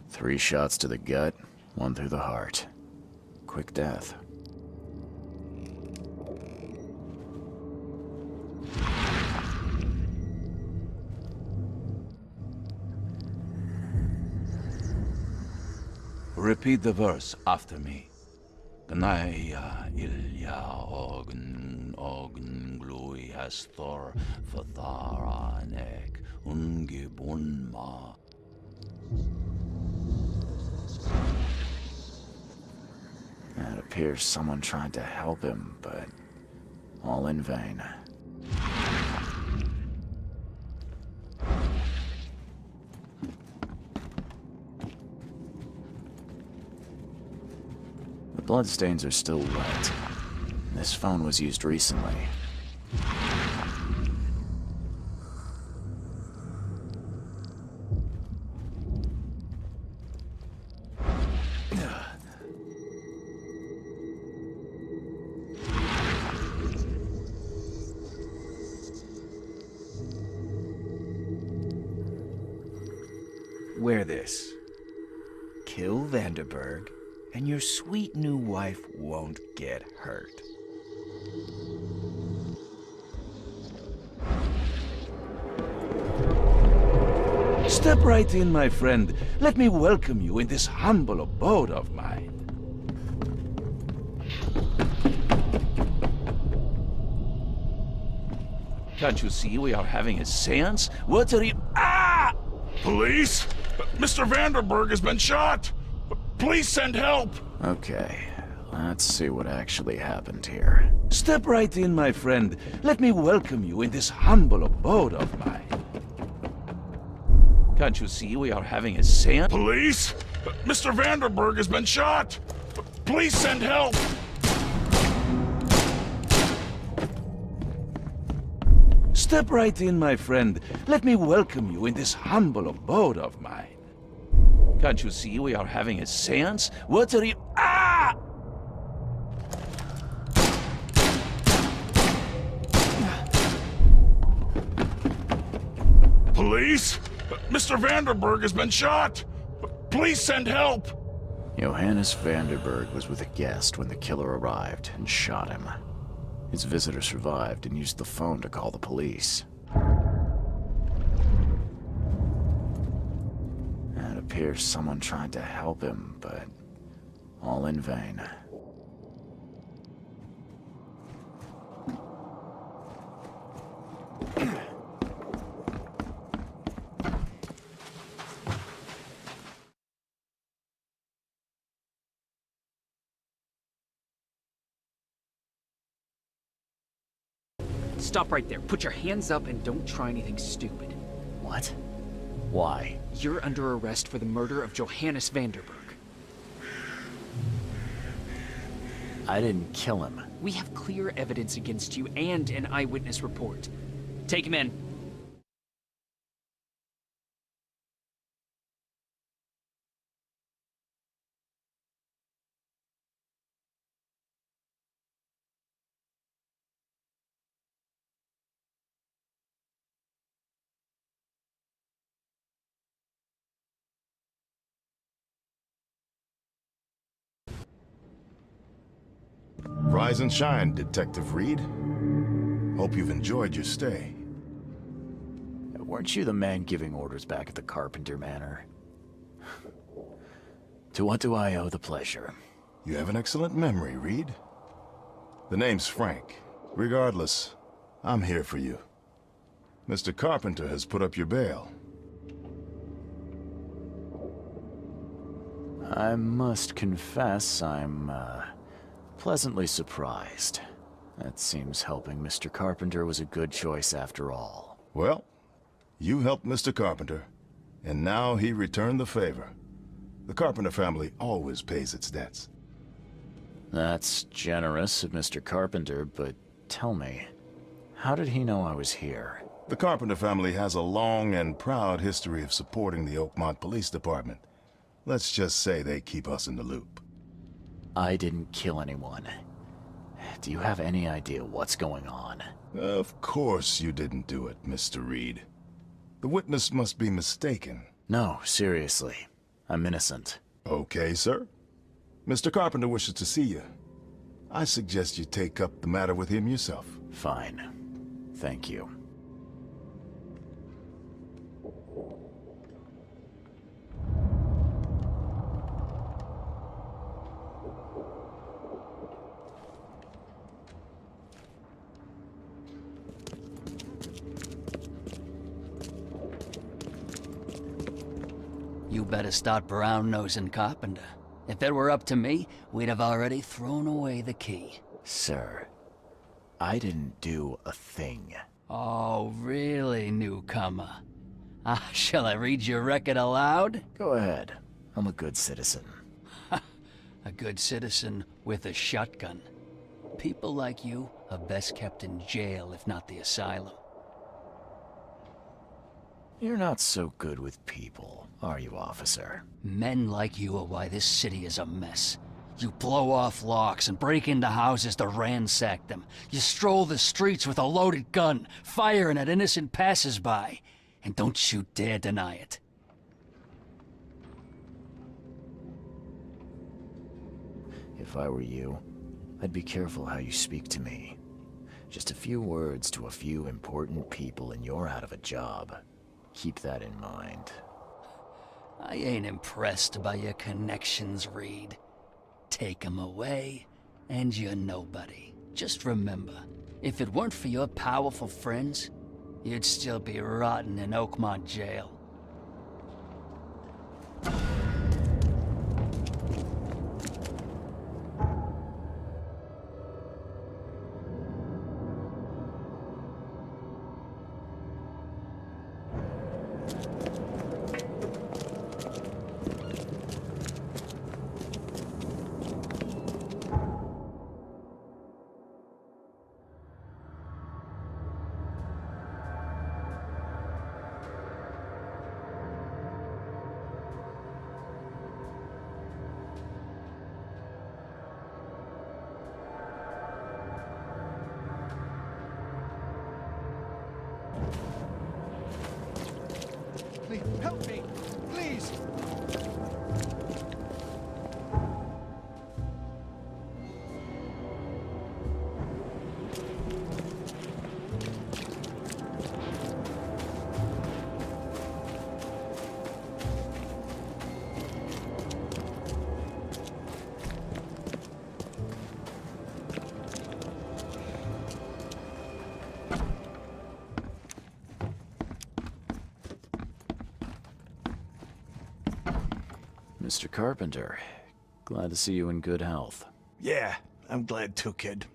3 shots to the gut, 1 through the heart. Quick death. Repeat the verse after me. Gnaya ilya ogn glui hastor fatharanek ungibunma. It appears someone tried to help him, but all in vain. The bloodstains are still wet. This phone was used recently. Wear this. Kill Vanderberg, and your sweet new wife won't get hurt. Step right in, my friend. Let me welcome you in this humble abode of mine. Can't you see we are having a seance? What are you... Ah! Police? Mr. Vanderberg has been shot! Please send help! Okay, let's see what actually happened here. Step right in, my friend. Let me welcome you in this humble abode of mine. Can't you see we are having a seance? Police? Mr. Vanderberg has been shot! Please send help! Step right in, my friend. Let me welcome you in this humble abode of mine. Can't you see we are having a seance? What are you... Ah! Police? Mr. Vanderberg has been shot! Please send help! Johannes Vanderberg was with a guest when the killer arrived and shot him. His visitor survived and used the phone to call the police. It appears someone tried to help him, but all in vain. Stop right there. Put your hands up and don't try anything stupid. What? Why? You're under arrest for the murder of Johannes Vanderberg. I didn't kill him. We have clear evidence against you and an eyewitness report. Take him in. Rise and shine, Detective Reed. Hope you've enjoyed your stay. Weren't you the man giving orders back at the Carpenter Manor? To what do I owe the pleasure? You have an excellent memory, Reed. The name's Frank. Regardless, I'm here for you. Mr. Carpenter has put up your bail. I must confess I'm, pleasantly surprised. That seems helping Mr. Carpenter was a good choice after all. Well, you helped Mr. Carpenter, and now he returned the favor. The Carpenter family always pays its debts. That's generous of Mr. Carpenter, but tell me, how did he know I was here? The Carpenter family has a long and proud history of supporting the Oakmont Police Department. Let's just say they keep us in the loop. I didn't kill anyone. Do you have any idea what's going on? Of course you didn't do it, Mr. Reed. The witness must be mistaken. No, seriously. I'm innocent. Okay, sir. Mr. Carpenter wishes to see you. I suggest you take up the matter with him yourself. Fine. Thank you. You better start brown-nosing Carpenter. If it were up to me, we'd have already thrown away the key. Sir, I didn't do a thing. Oh, really, newcomer? Shall I read your record aloud? Go ahead. I'm a good citizen. A good citizen with a shotgun. People like you are best kept in jail, if not the asylum. You're not so good with people, are you, officer? Men like you are why this city is a mess. You blow off locks and break into houses to ransack them. You stroll the streets with a loaded gun, firing at innocent passers-by. And don't you dare deny it. If I were you, I'd be careful how you speak to me. Just a few words to a few important people and you're out of a job. Keep that in mind. I ain't impressed by your connections, Reed. Take 'em away, and you're nobody. Just remember, if it weren't for your powerful friends, you'd still be rotting in Oakmont jail. Help me, please! Mr. Carpenter, glad to see you in good health. Yeah, I'm glad too, kid.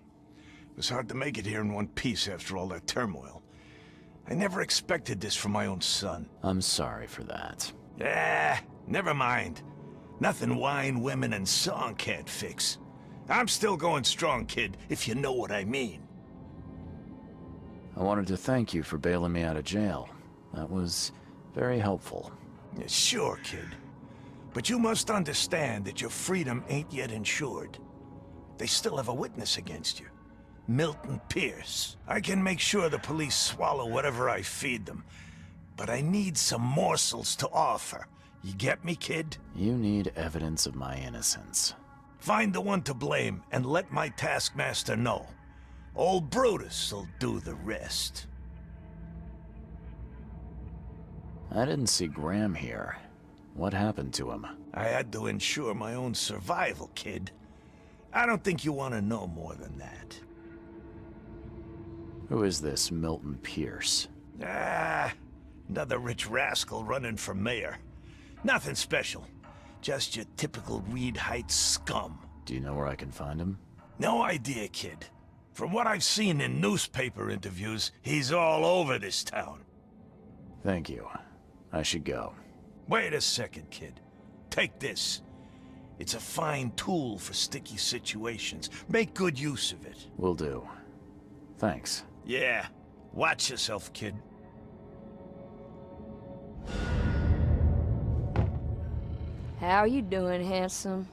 It was hard to make it here in one piece after all that turmoil. I never expected this from my own son. I'm sorry for that. Never mind. Nothing wine, women, and song can't fix. I'm still going strong, kid, if you know what I mean. I wanted to thank you for bailing me out of jail. That was very helpful. Yeah, sure, kid. But you must understand that your freedom ain't yet insured. They still have a witness against you. Milton Pierce. I can make sure the police swallow whatever I feed them. But I need some morsels to offer. You get me, kid? You need evidence of my innocence. Find the one to blame and let my taskmaster know. Old Brutus'll do the rest. I didn't see Graham here. What happened to him? I had to ensure my own survival, kid. I don't think you want to know more than that. Who is this Milton Pierce? Another rich rascal running for mayor. Nothing special. Just your typical Reed Heights scum. Do you know where I can find him? No idea, kid. From what I've seen in newspaper interviews, he's all over this town. Thank you. I should go. Wait a second, kid. Take this. It's a fine tool for sticky situations. Make good use of it. Will do. Thanks. Yeah. Watch yourself, kid. How you doing, handsome?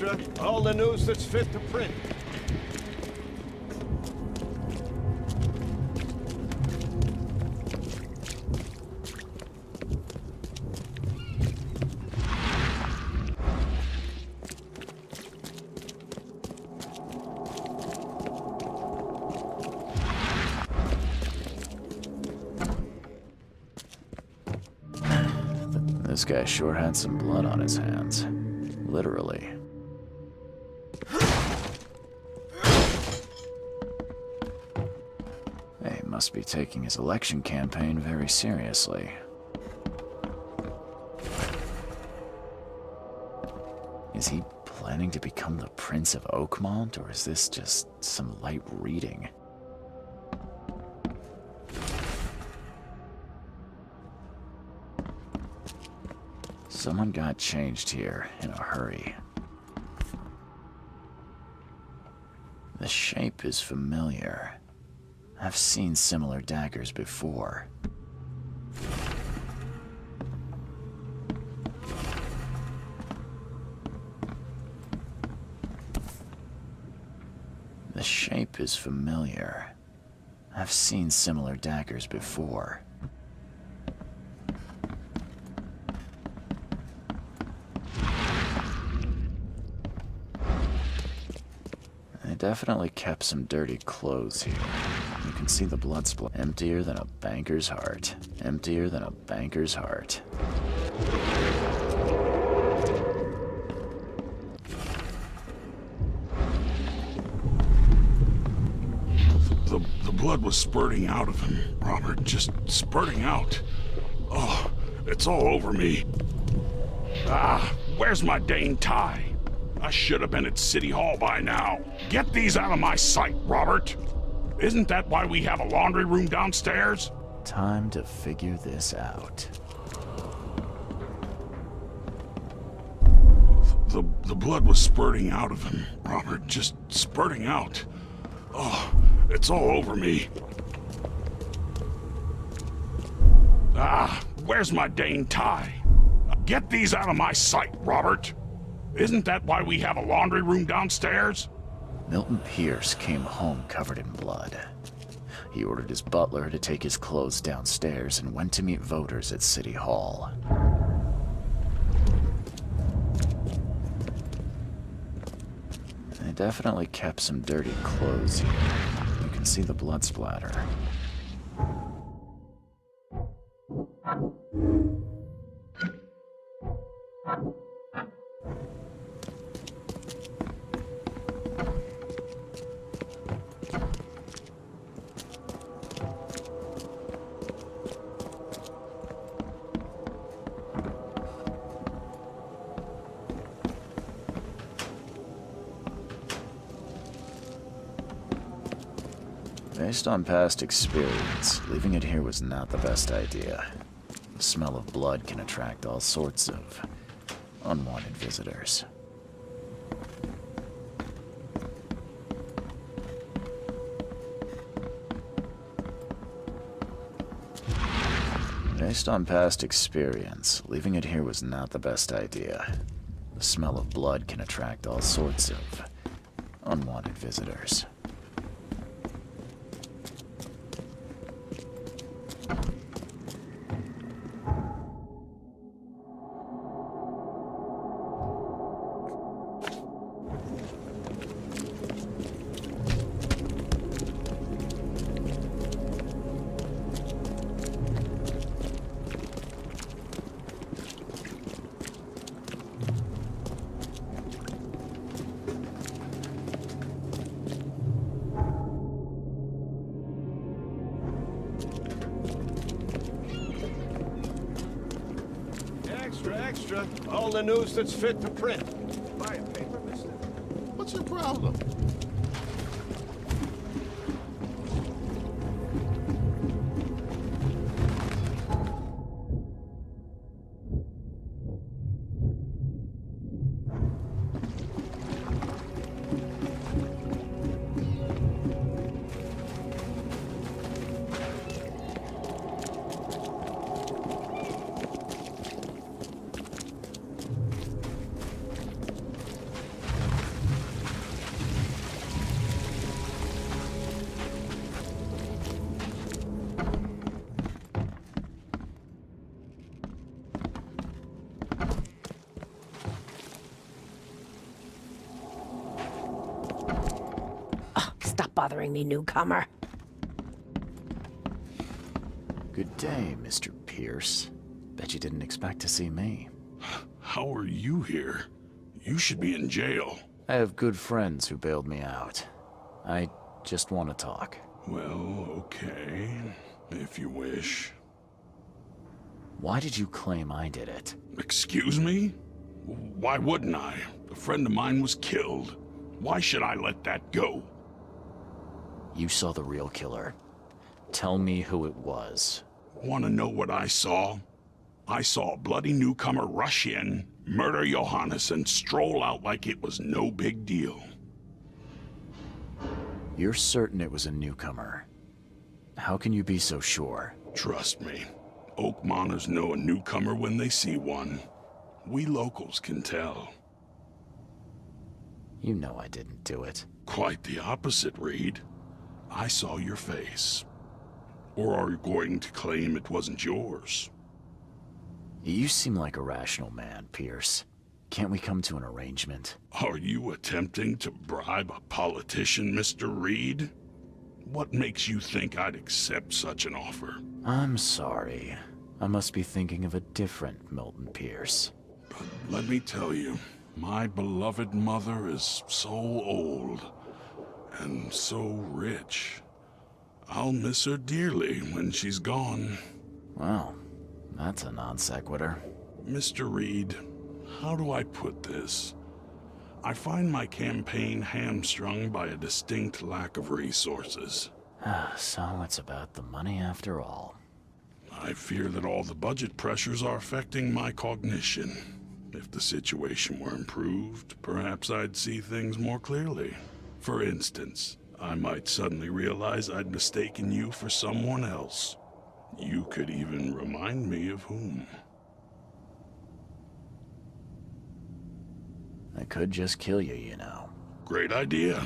extra. All the news that's fit to print. This guy sure had some blood on his hands. Literally. He must be taking his election campaign very seriously. Is he planning to become the Prince of Oakmont, or is this just some light reading? Someone got changed here in a hurry. The shape is familiar. I've seen similar daggers before. The shape is familiar. I've seen similar daggers before. They definitely kept some dirty clothes here. You can see the blood splat. Emptier than a banker's heart. Emptier than a banker's heart. The blood was spurting out of him, Robert. Just spurting out. Oh, it's all over me. Ah, where's my Dane tie? I should have been at City Hall by now. Get these out of my sight, Robert. Isn't that why we have a laundry room downstairs? Time to figure this out. The blood was spurting out of him, Robert. Just spurting out. Oh, it's all over me. Ah, where's my Dane tie? Get these out of my sight, Robert. Isn't that why we have a laundry room downstairs? Milton Pierce came home covered in blood. He ordered his butler to take his clothes downstairs and went to meet voters at City Hall. They definitely kept some dirty clothes here. You can see the blood splatter. Based on past experience, leaving it here was not the best idea. The smell of blood can attract all sorts of unwanted visitors. Based on past experience, leaving it here was not the best idea. The smell of blood can attract all sorts of unwanted visitors. Extra. All the news that's fit to print. Buy a paper, mister? What's your problem? bothering me, newcomer. Good day, Mr. Pierce. Bet you didn't expect to see me. How are you here? You should be in jail. I have good friends who bailed me out. I just want to talk. Well, okay, if you wish. Why did you claim I did it? Excuse me? Why wouldn't I? A friend of mine was killed. Why should I let that go? You saw the real killer. Tell me who it was. Want to know what I saw? I saw a bloody newcomer rush in, murder Johannes, and stroll out like it was no big deal. You're certain it was a newcomer. How can you be so sure? Trust me. Oakmoners know a newcomer when they see one. We locals can tell. You know I didn't do it. Quite the opposite, Reed. I saw your face. Or are you going to claim it wasn't yours? You seem like a rational man, Pierce. Can't we come to an arrangement? Are you attempting to bribe a politician, Mr. Reed? What makes you think I'd accept such an offer? I'm sorry. I must be thinking of a different Milton Pierce. But let me tell you, my beloved mother is so old and so rich. I'll miss her dearly when she's gone. Well, that's a non sequitur. Mr. Reed, how do I put this? I find my campaign hamstrung by a distinct lack of resources. So it's about the money after all. I fear that all the budget pressures are affecting my cognition. If the situation were improved, perhaps I'd see things more clearly. For instance, I might suddenly realize I'd mistaken you for someone else. You could even remind me of whom. I could just kill you, you know. Great idea.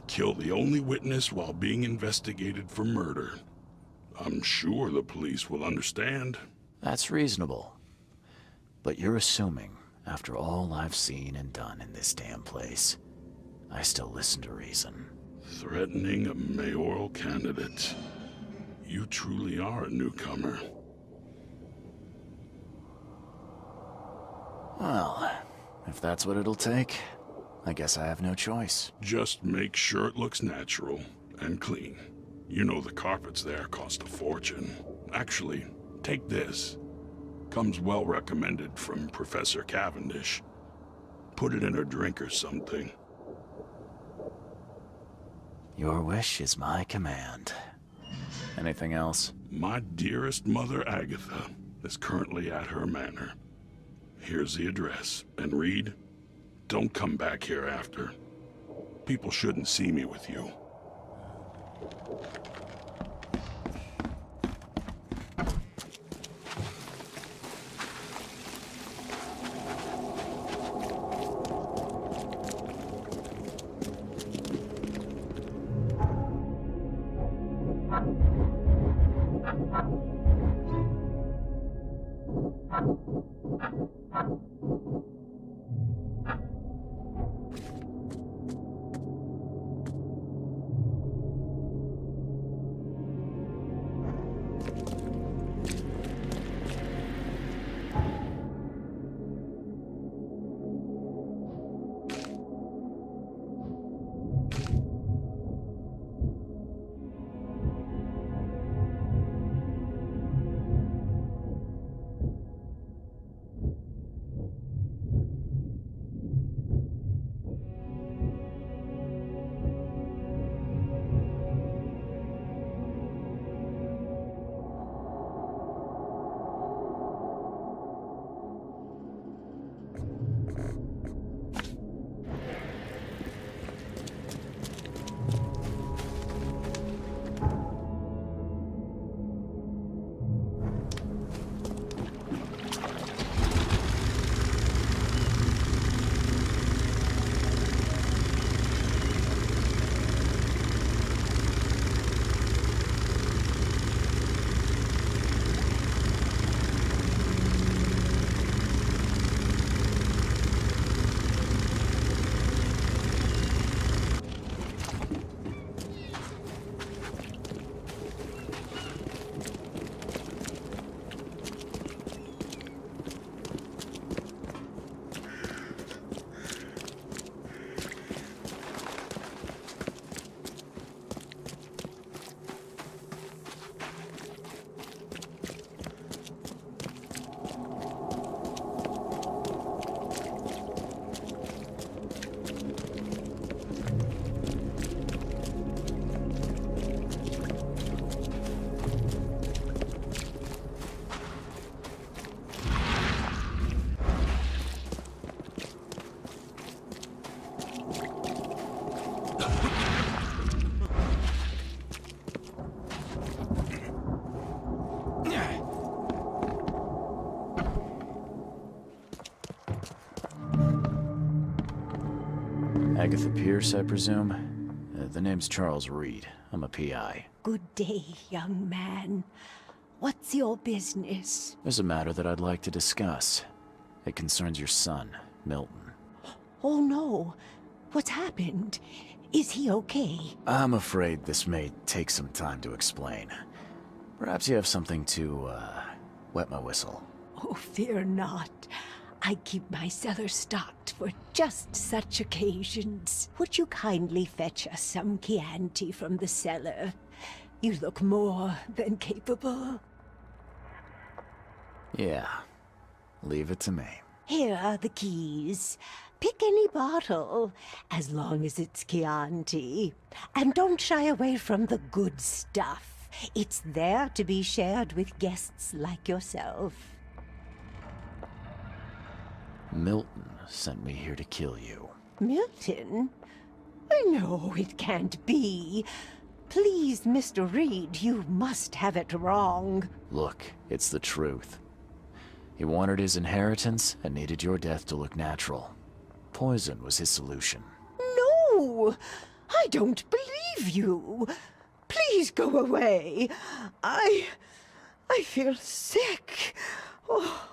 Kill the only witness while being investigated for murder. I'm sure the police will understand. That's reasonable. But you're assuming, after all I've seen and done in this damn place, I still listen to reason. Threatening a mayoral candidate. You truly are a newcomer. Well, if that's what it'll take, I guess I have no choice. Just make sure it looks natural and clean. You know the carpets there cost a fortune. Actually, take this. Comes well recommended from Professor Cavendish. Put it in her drink or something. Your wish is my command. Anything else? My dearest mother, Agatha, is currently at her manor. Here's the address. And Reed, don't come back here after. People shouldn't see me with you. Agatha Pierce, I presume? The name's Charles Reed. I'm a PI. Good day, young man. What's your business? There's a matter that I'd like to discuss. It concerns your son, Milton. Oh no. What's happened? Is he okay? I'm afraid this may take some time to explain. Perhaps you have something to, wet my whistle. Oh, fear not. I keep my cellar stocked for just such occasions. Would you kindly fetch us some Chianti from the cellar? You look more than capable. Yeah. Leave it to me. Here are the keys. Pick any bottle, as long as it's Chianti. And don't shy away from the good stuff. It's there to be shared with guests like yourself. Milton sent me here to kill you. Milton? No, it can't be. Please, Mr. Reed, you must have it wrong. Look, it's the truth. He wanted his inheritance and needed your death to look natural. Poison was his solution. No! I don't believe you. Please go away. I feel sick. Oh.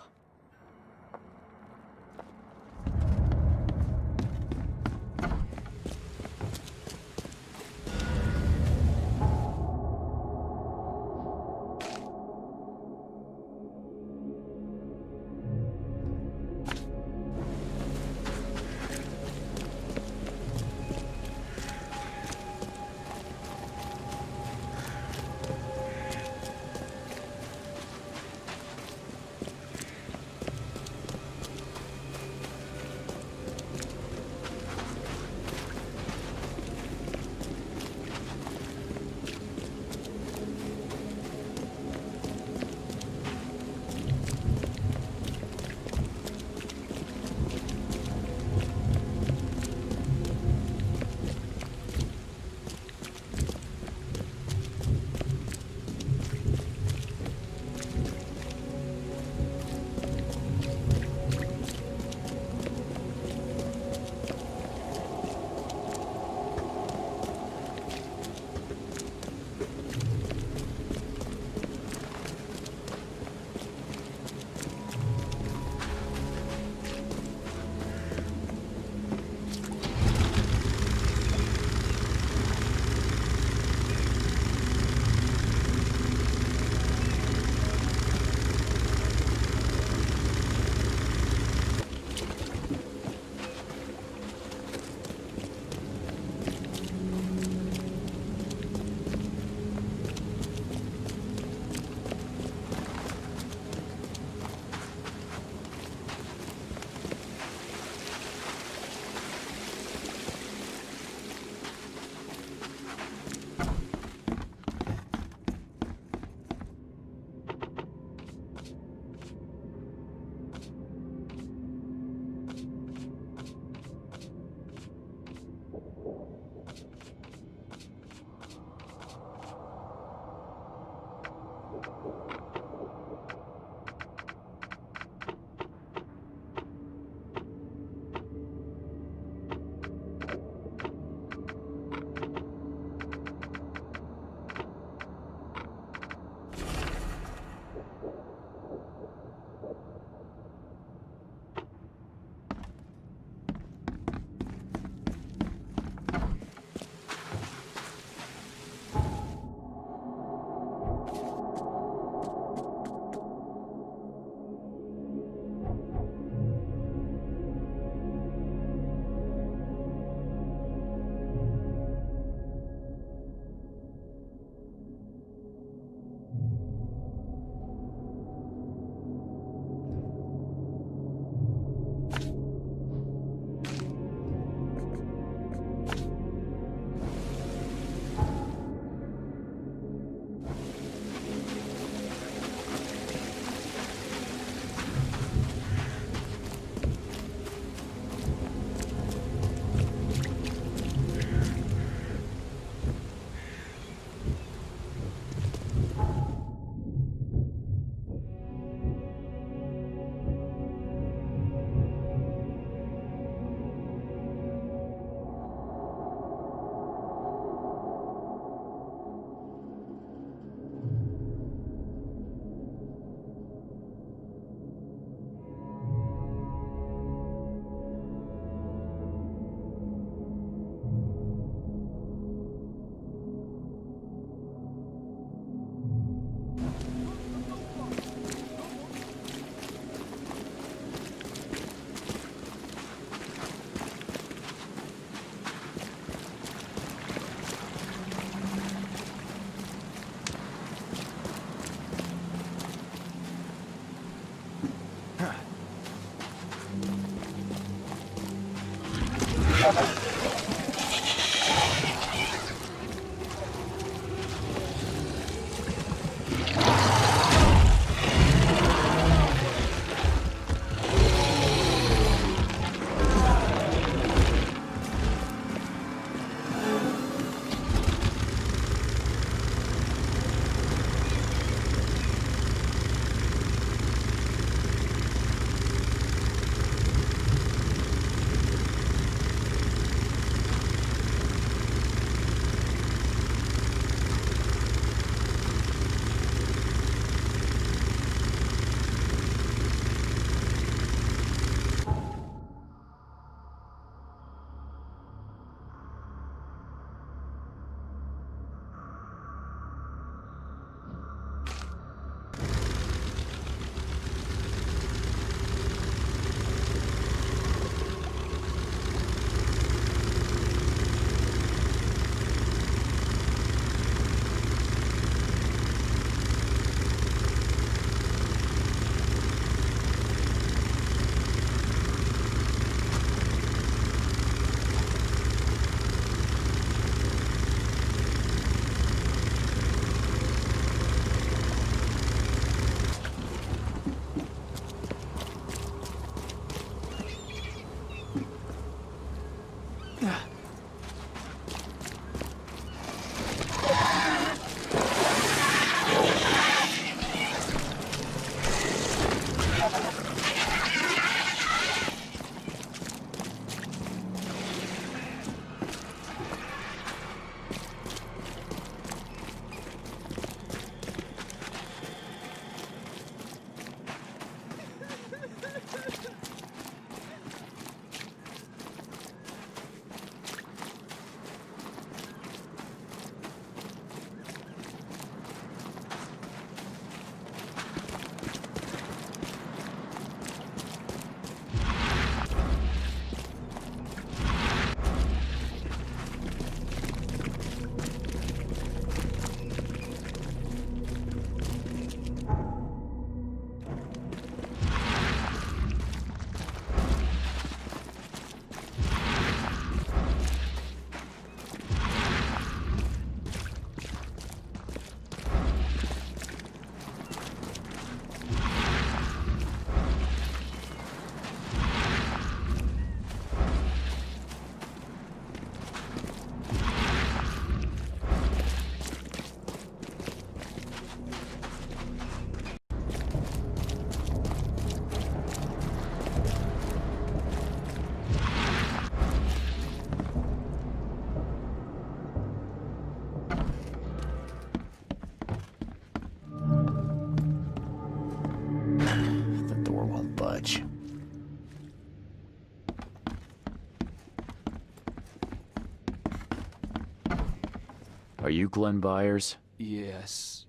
Are you Glenn Byers? Yes.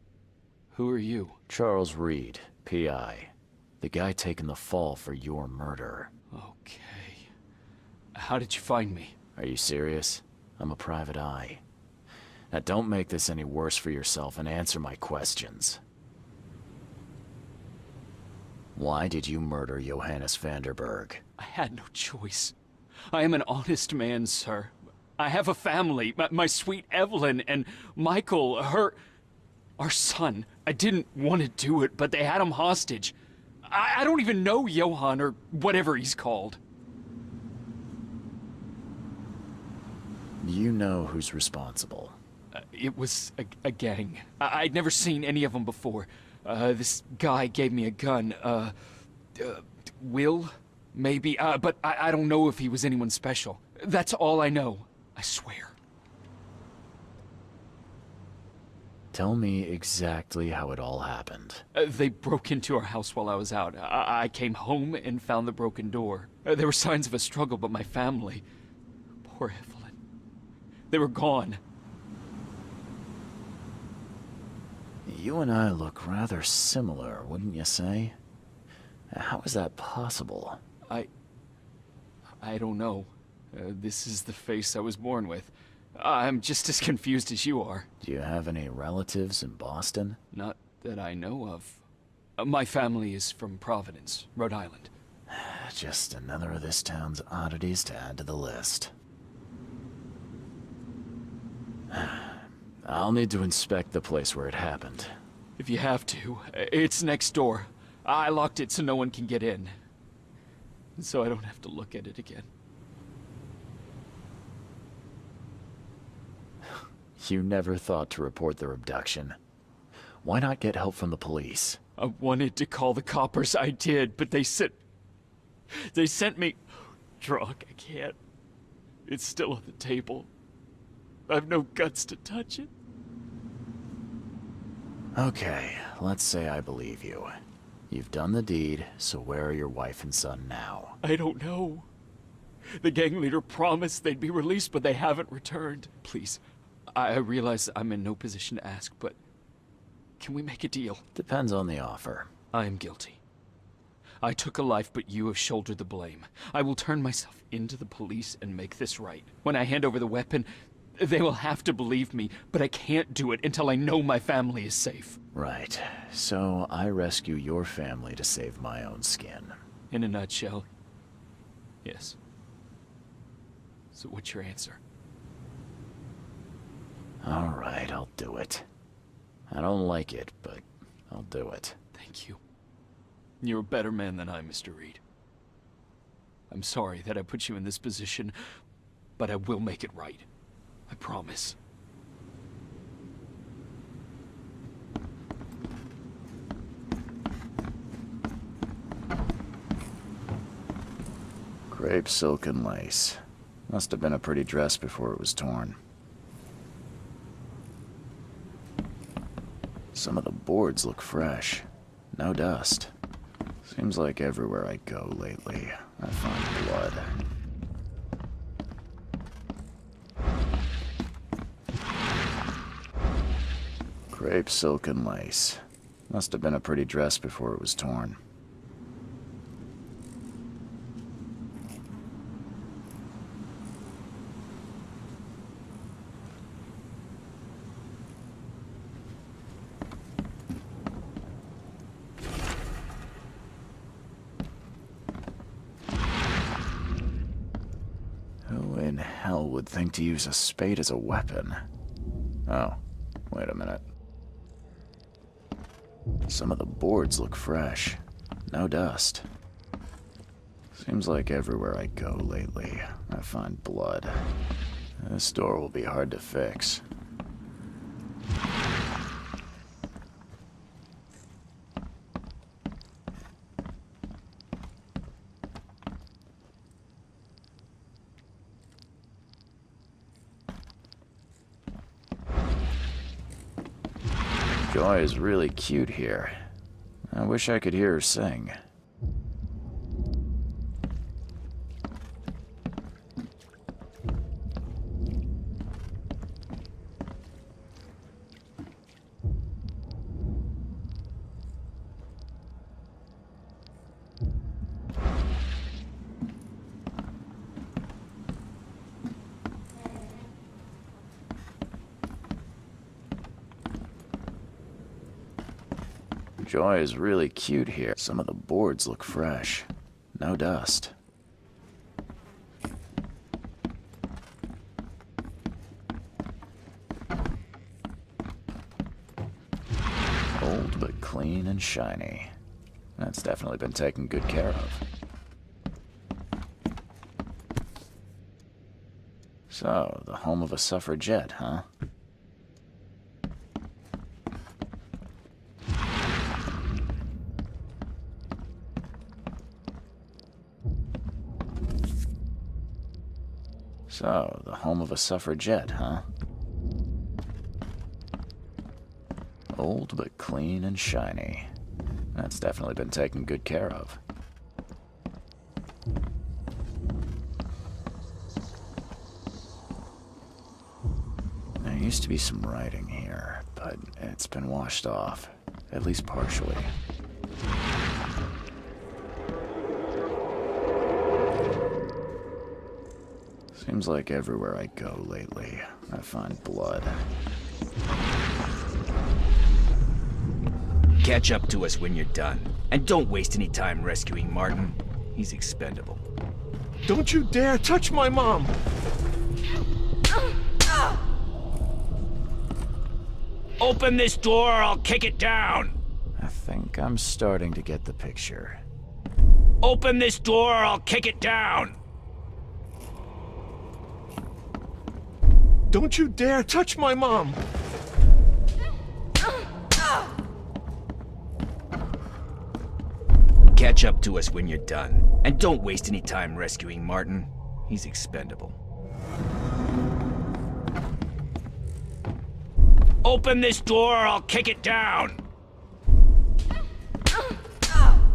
Who are you? Charles Reed, P.I. The guy taking the fall for your murder. Okay. How did you find me? Are you serious? I'm a private eye. Now don't make this any worse for yourself and answer my questions. Why did you murder Johannes Vanderberg? I had no choice. I am an honest man, sir. I have a family, my sweet Evelyn and Michael, our son. I didn't want to do it, but they had him hostage. I don't even know Johann, or whatever he's called. You know who's responsible. It was a gang. I'd never seen any of them before. This guy gave me a gun. Will? Maybe. But I don't know if he was anyone special. That's all I know. I swear. Tell me exactly how it all happened. They broke into our house while I was out. I came home and found the broken door. There were signs of a struggle, but my family... Poor Evelyn. They were gone. You and I look rather similar, wouldn't you say? How is that possible? I don't know. This is the face I was born with. I'm just as confused as you are. Do you have any relatives in Boston? Not that I know of. My family is from Providence, Rhode Island. Just another of this town's oddities to add to the list. I'll need to inspect the place where it happened. If you have to, it's next door. I locked it so no one can get in. So I don't have to look at it again. You never thought to report their abduction. Why not get help from the police? I wanted to call the coppers, I did, but they sent me drunk. I can't. It's still on the table. I've no guts to touch it. Okay, let's say I believe you. You've done the deed, so where are your wife and son now? I don't know. The gang leader promised they'd be released, but they haven't returned. Please, I realize I'm in no position to ask, but can we make a deal? Depends on the offer. I am guilty. I took a life, but you have shouldered the blame. I will turn myself into the police and make this right. When I hand over the weapon, they will have to believe me, but I can't do it until I know my family is safe. Right. So I rescue your family to save my own skin. In a nutshell, yes. So what's your answer? All right, I'll do it. I don't like it, but I'll do it. Thank you. You're a better man than I, Mr. Reed. I'm sorry that I put you in this position, but I will make it right. I promise. Crepe silk and lace. Must have been a pretty dress before it was torn. Some of the boards look fresh. No dust. Seems like everywhere I go lately, I find blood. Crepe silk and lace. Must have been a pretty dress before it was torn. Who in hell would think to use a spade as a weapon? Oh, wait a minute. Some of the boards look fresh. No dust. Seems like everywhere I go lately, I find blood. This door will be hard to fix. Joy is really cute here. I wish I could hear her sing. Joy is really cute here. Some of the boards look fresh. No dust. Old but clean and shiny. That's definitely been taken good care of. So, the home of a suffragette, huh? So, the home of a suffragette, huh? Old but clean and shiny. That's definitely been taken good care of. There used to be some writing here, but it's been washed off, at least partially. Seems like everywhere I go lately, I find blood. Catch up to us when you're done. And don't waste any time rescuing Martin. He's expendable. Don't you dare touch my mom! Open this door or I'll kick it down! I think I'm starting to get the picture. Open this door or I'll kick it down! Don't you dare touch my mom! Catch up to us when you're done. And don't waste any time rescuing Martin. He's expendable. Open this door or I'll kick it down!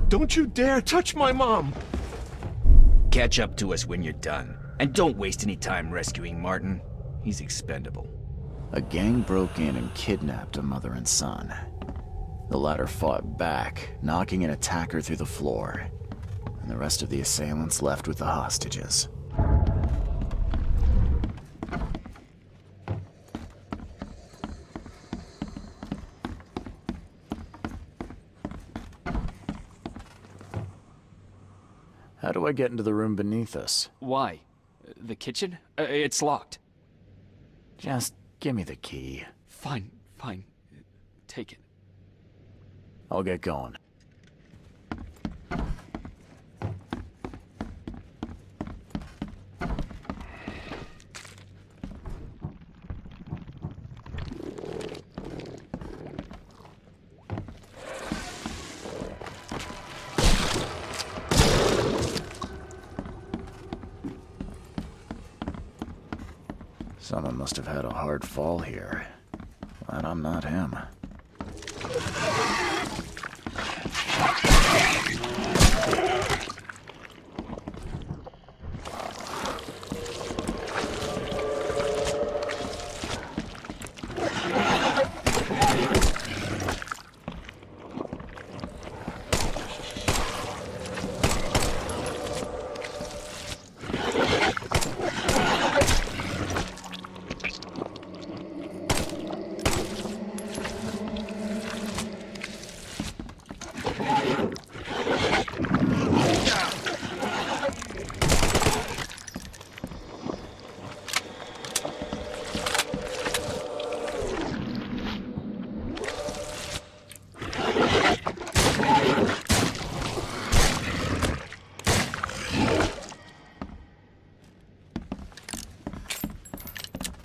Don't you dare touch my mom! Catch up to us when you're done. And don't waste any time rescuing Martin. He's expendable. A gang broke in and kidnapped a mother and son. The latter fought back, knocking an attacker through the floor, and the rest of the assailants left with the hostages. How do I get into the room beneath us? Why? The kitchen? It's locked. Just give me the key. Fine, fine. Take it. I'll get going. Someone must have had a hard fall here. Glad I'm not him.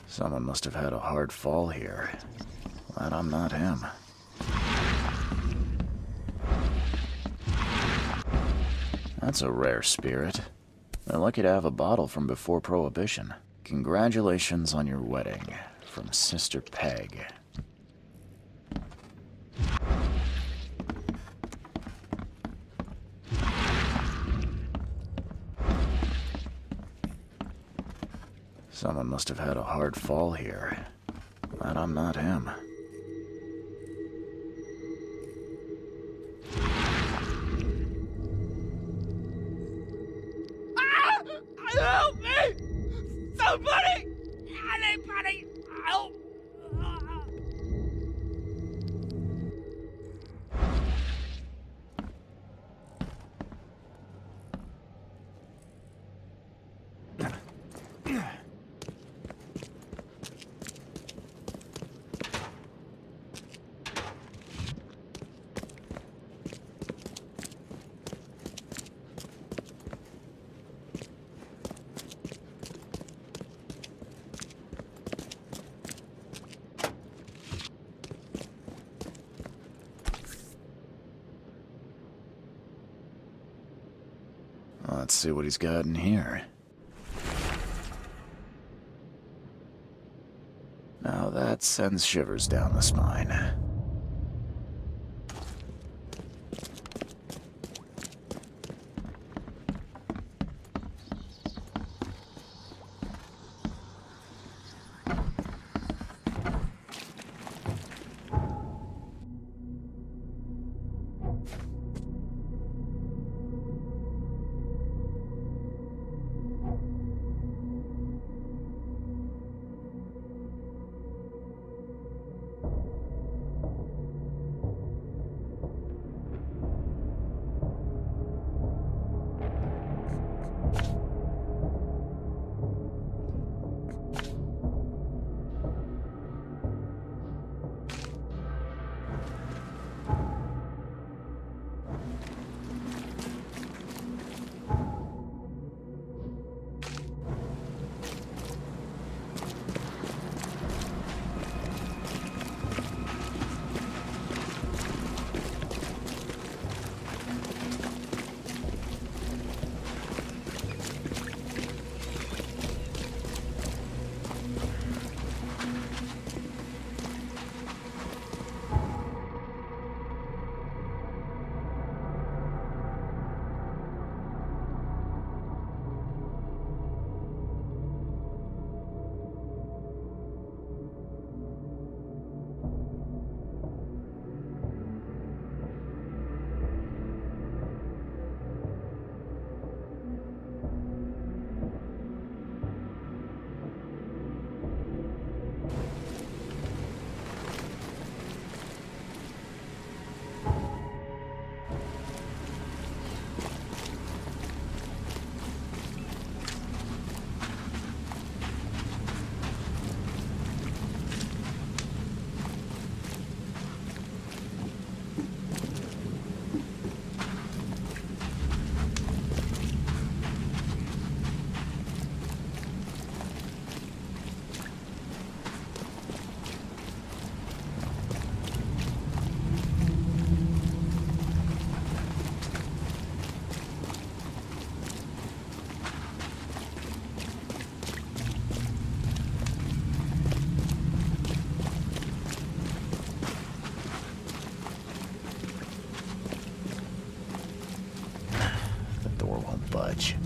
Someone must have had a hard fall here. Glad I'm not him. That's a rare spirit. They're lucky to have a bottle from before Prohibition. Congratulations on your wedding, from Sister Peg. Someone must have had a hard fall here. Glad I'm not him. Help me! Somebody! Anybody! Help! Let's see what he's got in here. Now that sends shivers down the spine. budge.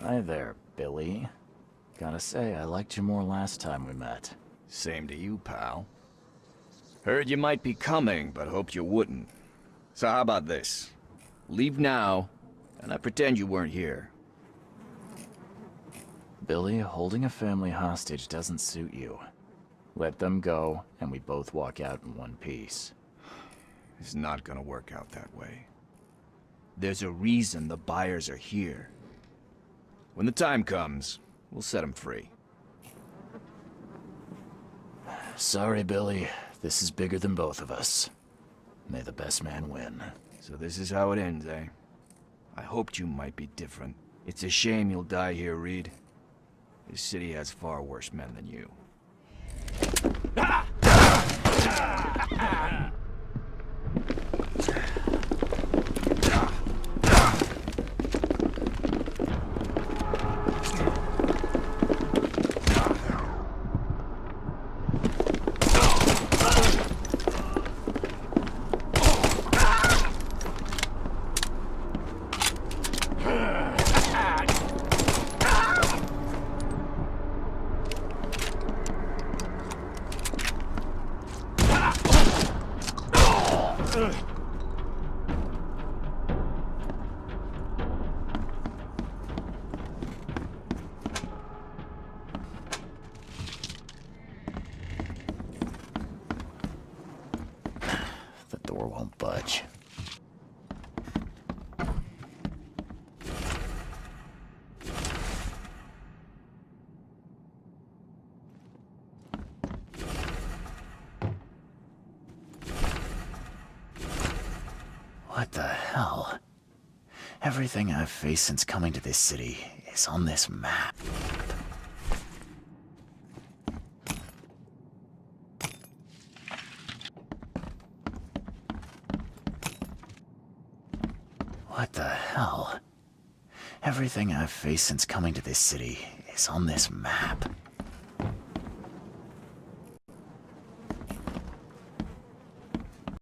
Hi there, Billy. Gotta say, I liked you more last time we met. Same to you, pal. Heard you might be coming, but hoped you wouldn't. So how about this? Leave now, and I pretend you weren't here. Billy, holding a family hostage doesn't suit you. Let them go, and we both walk out in one piece. It's not gonna work out that way. There's a reason the buyers are here. When the time comes, we'll set them free. Sorry, Billy. This is bigger than both of us. May the best man win. So this is how it ends, eh? I hoped you might be different. It's a shame you'll die here, Reed. This city has far worse men than you. The door won't budge. What the hell? Everything I've faced since coming to this city is on this map. What the hell? Everything I've faced since coming to this city is on this map.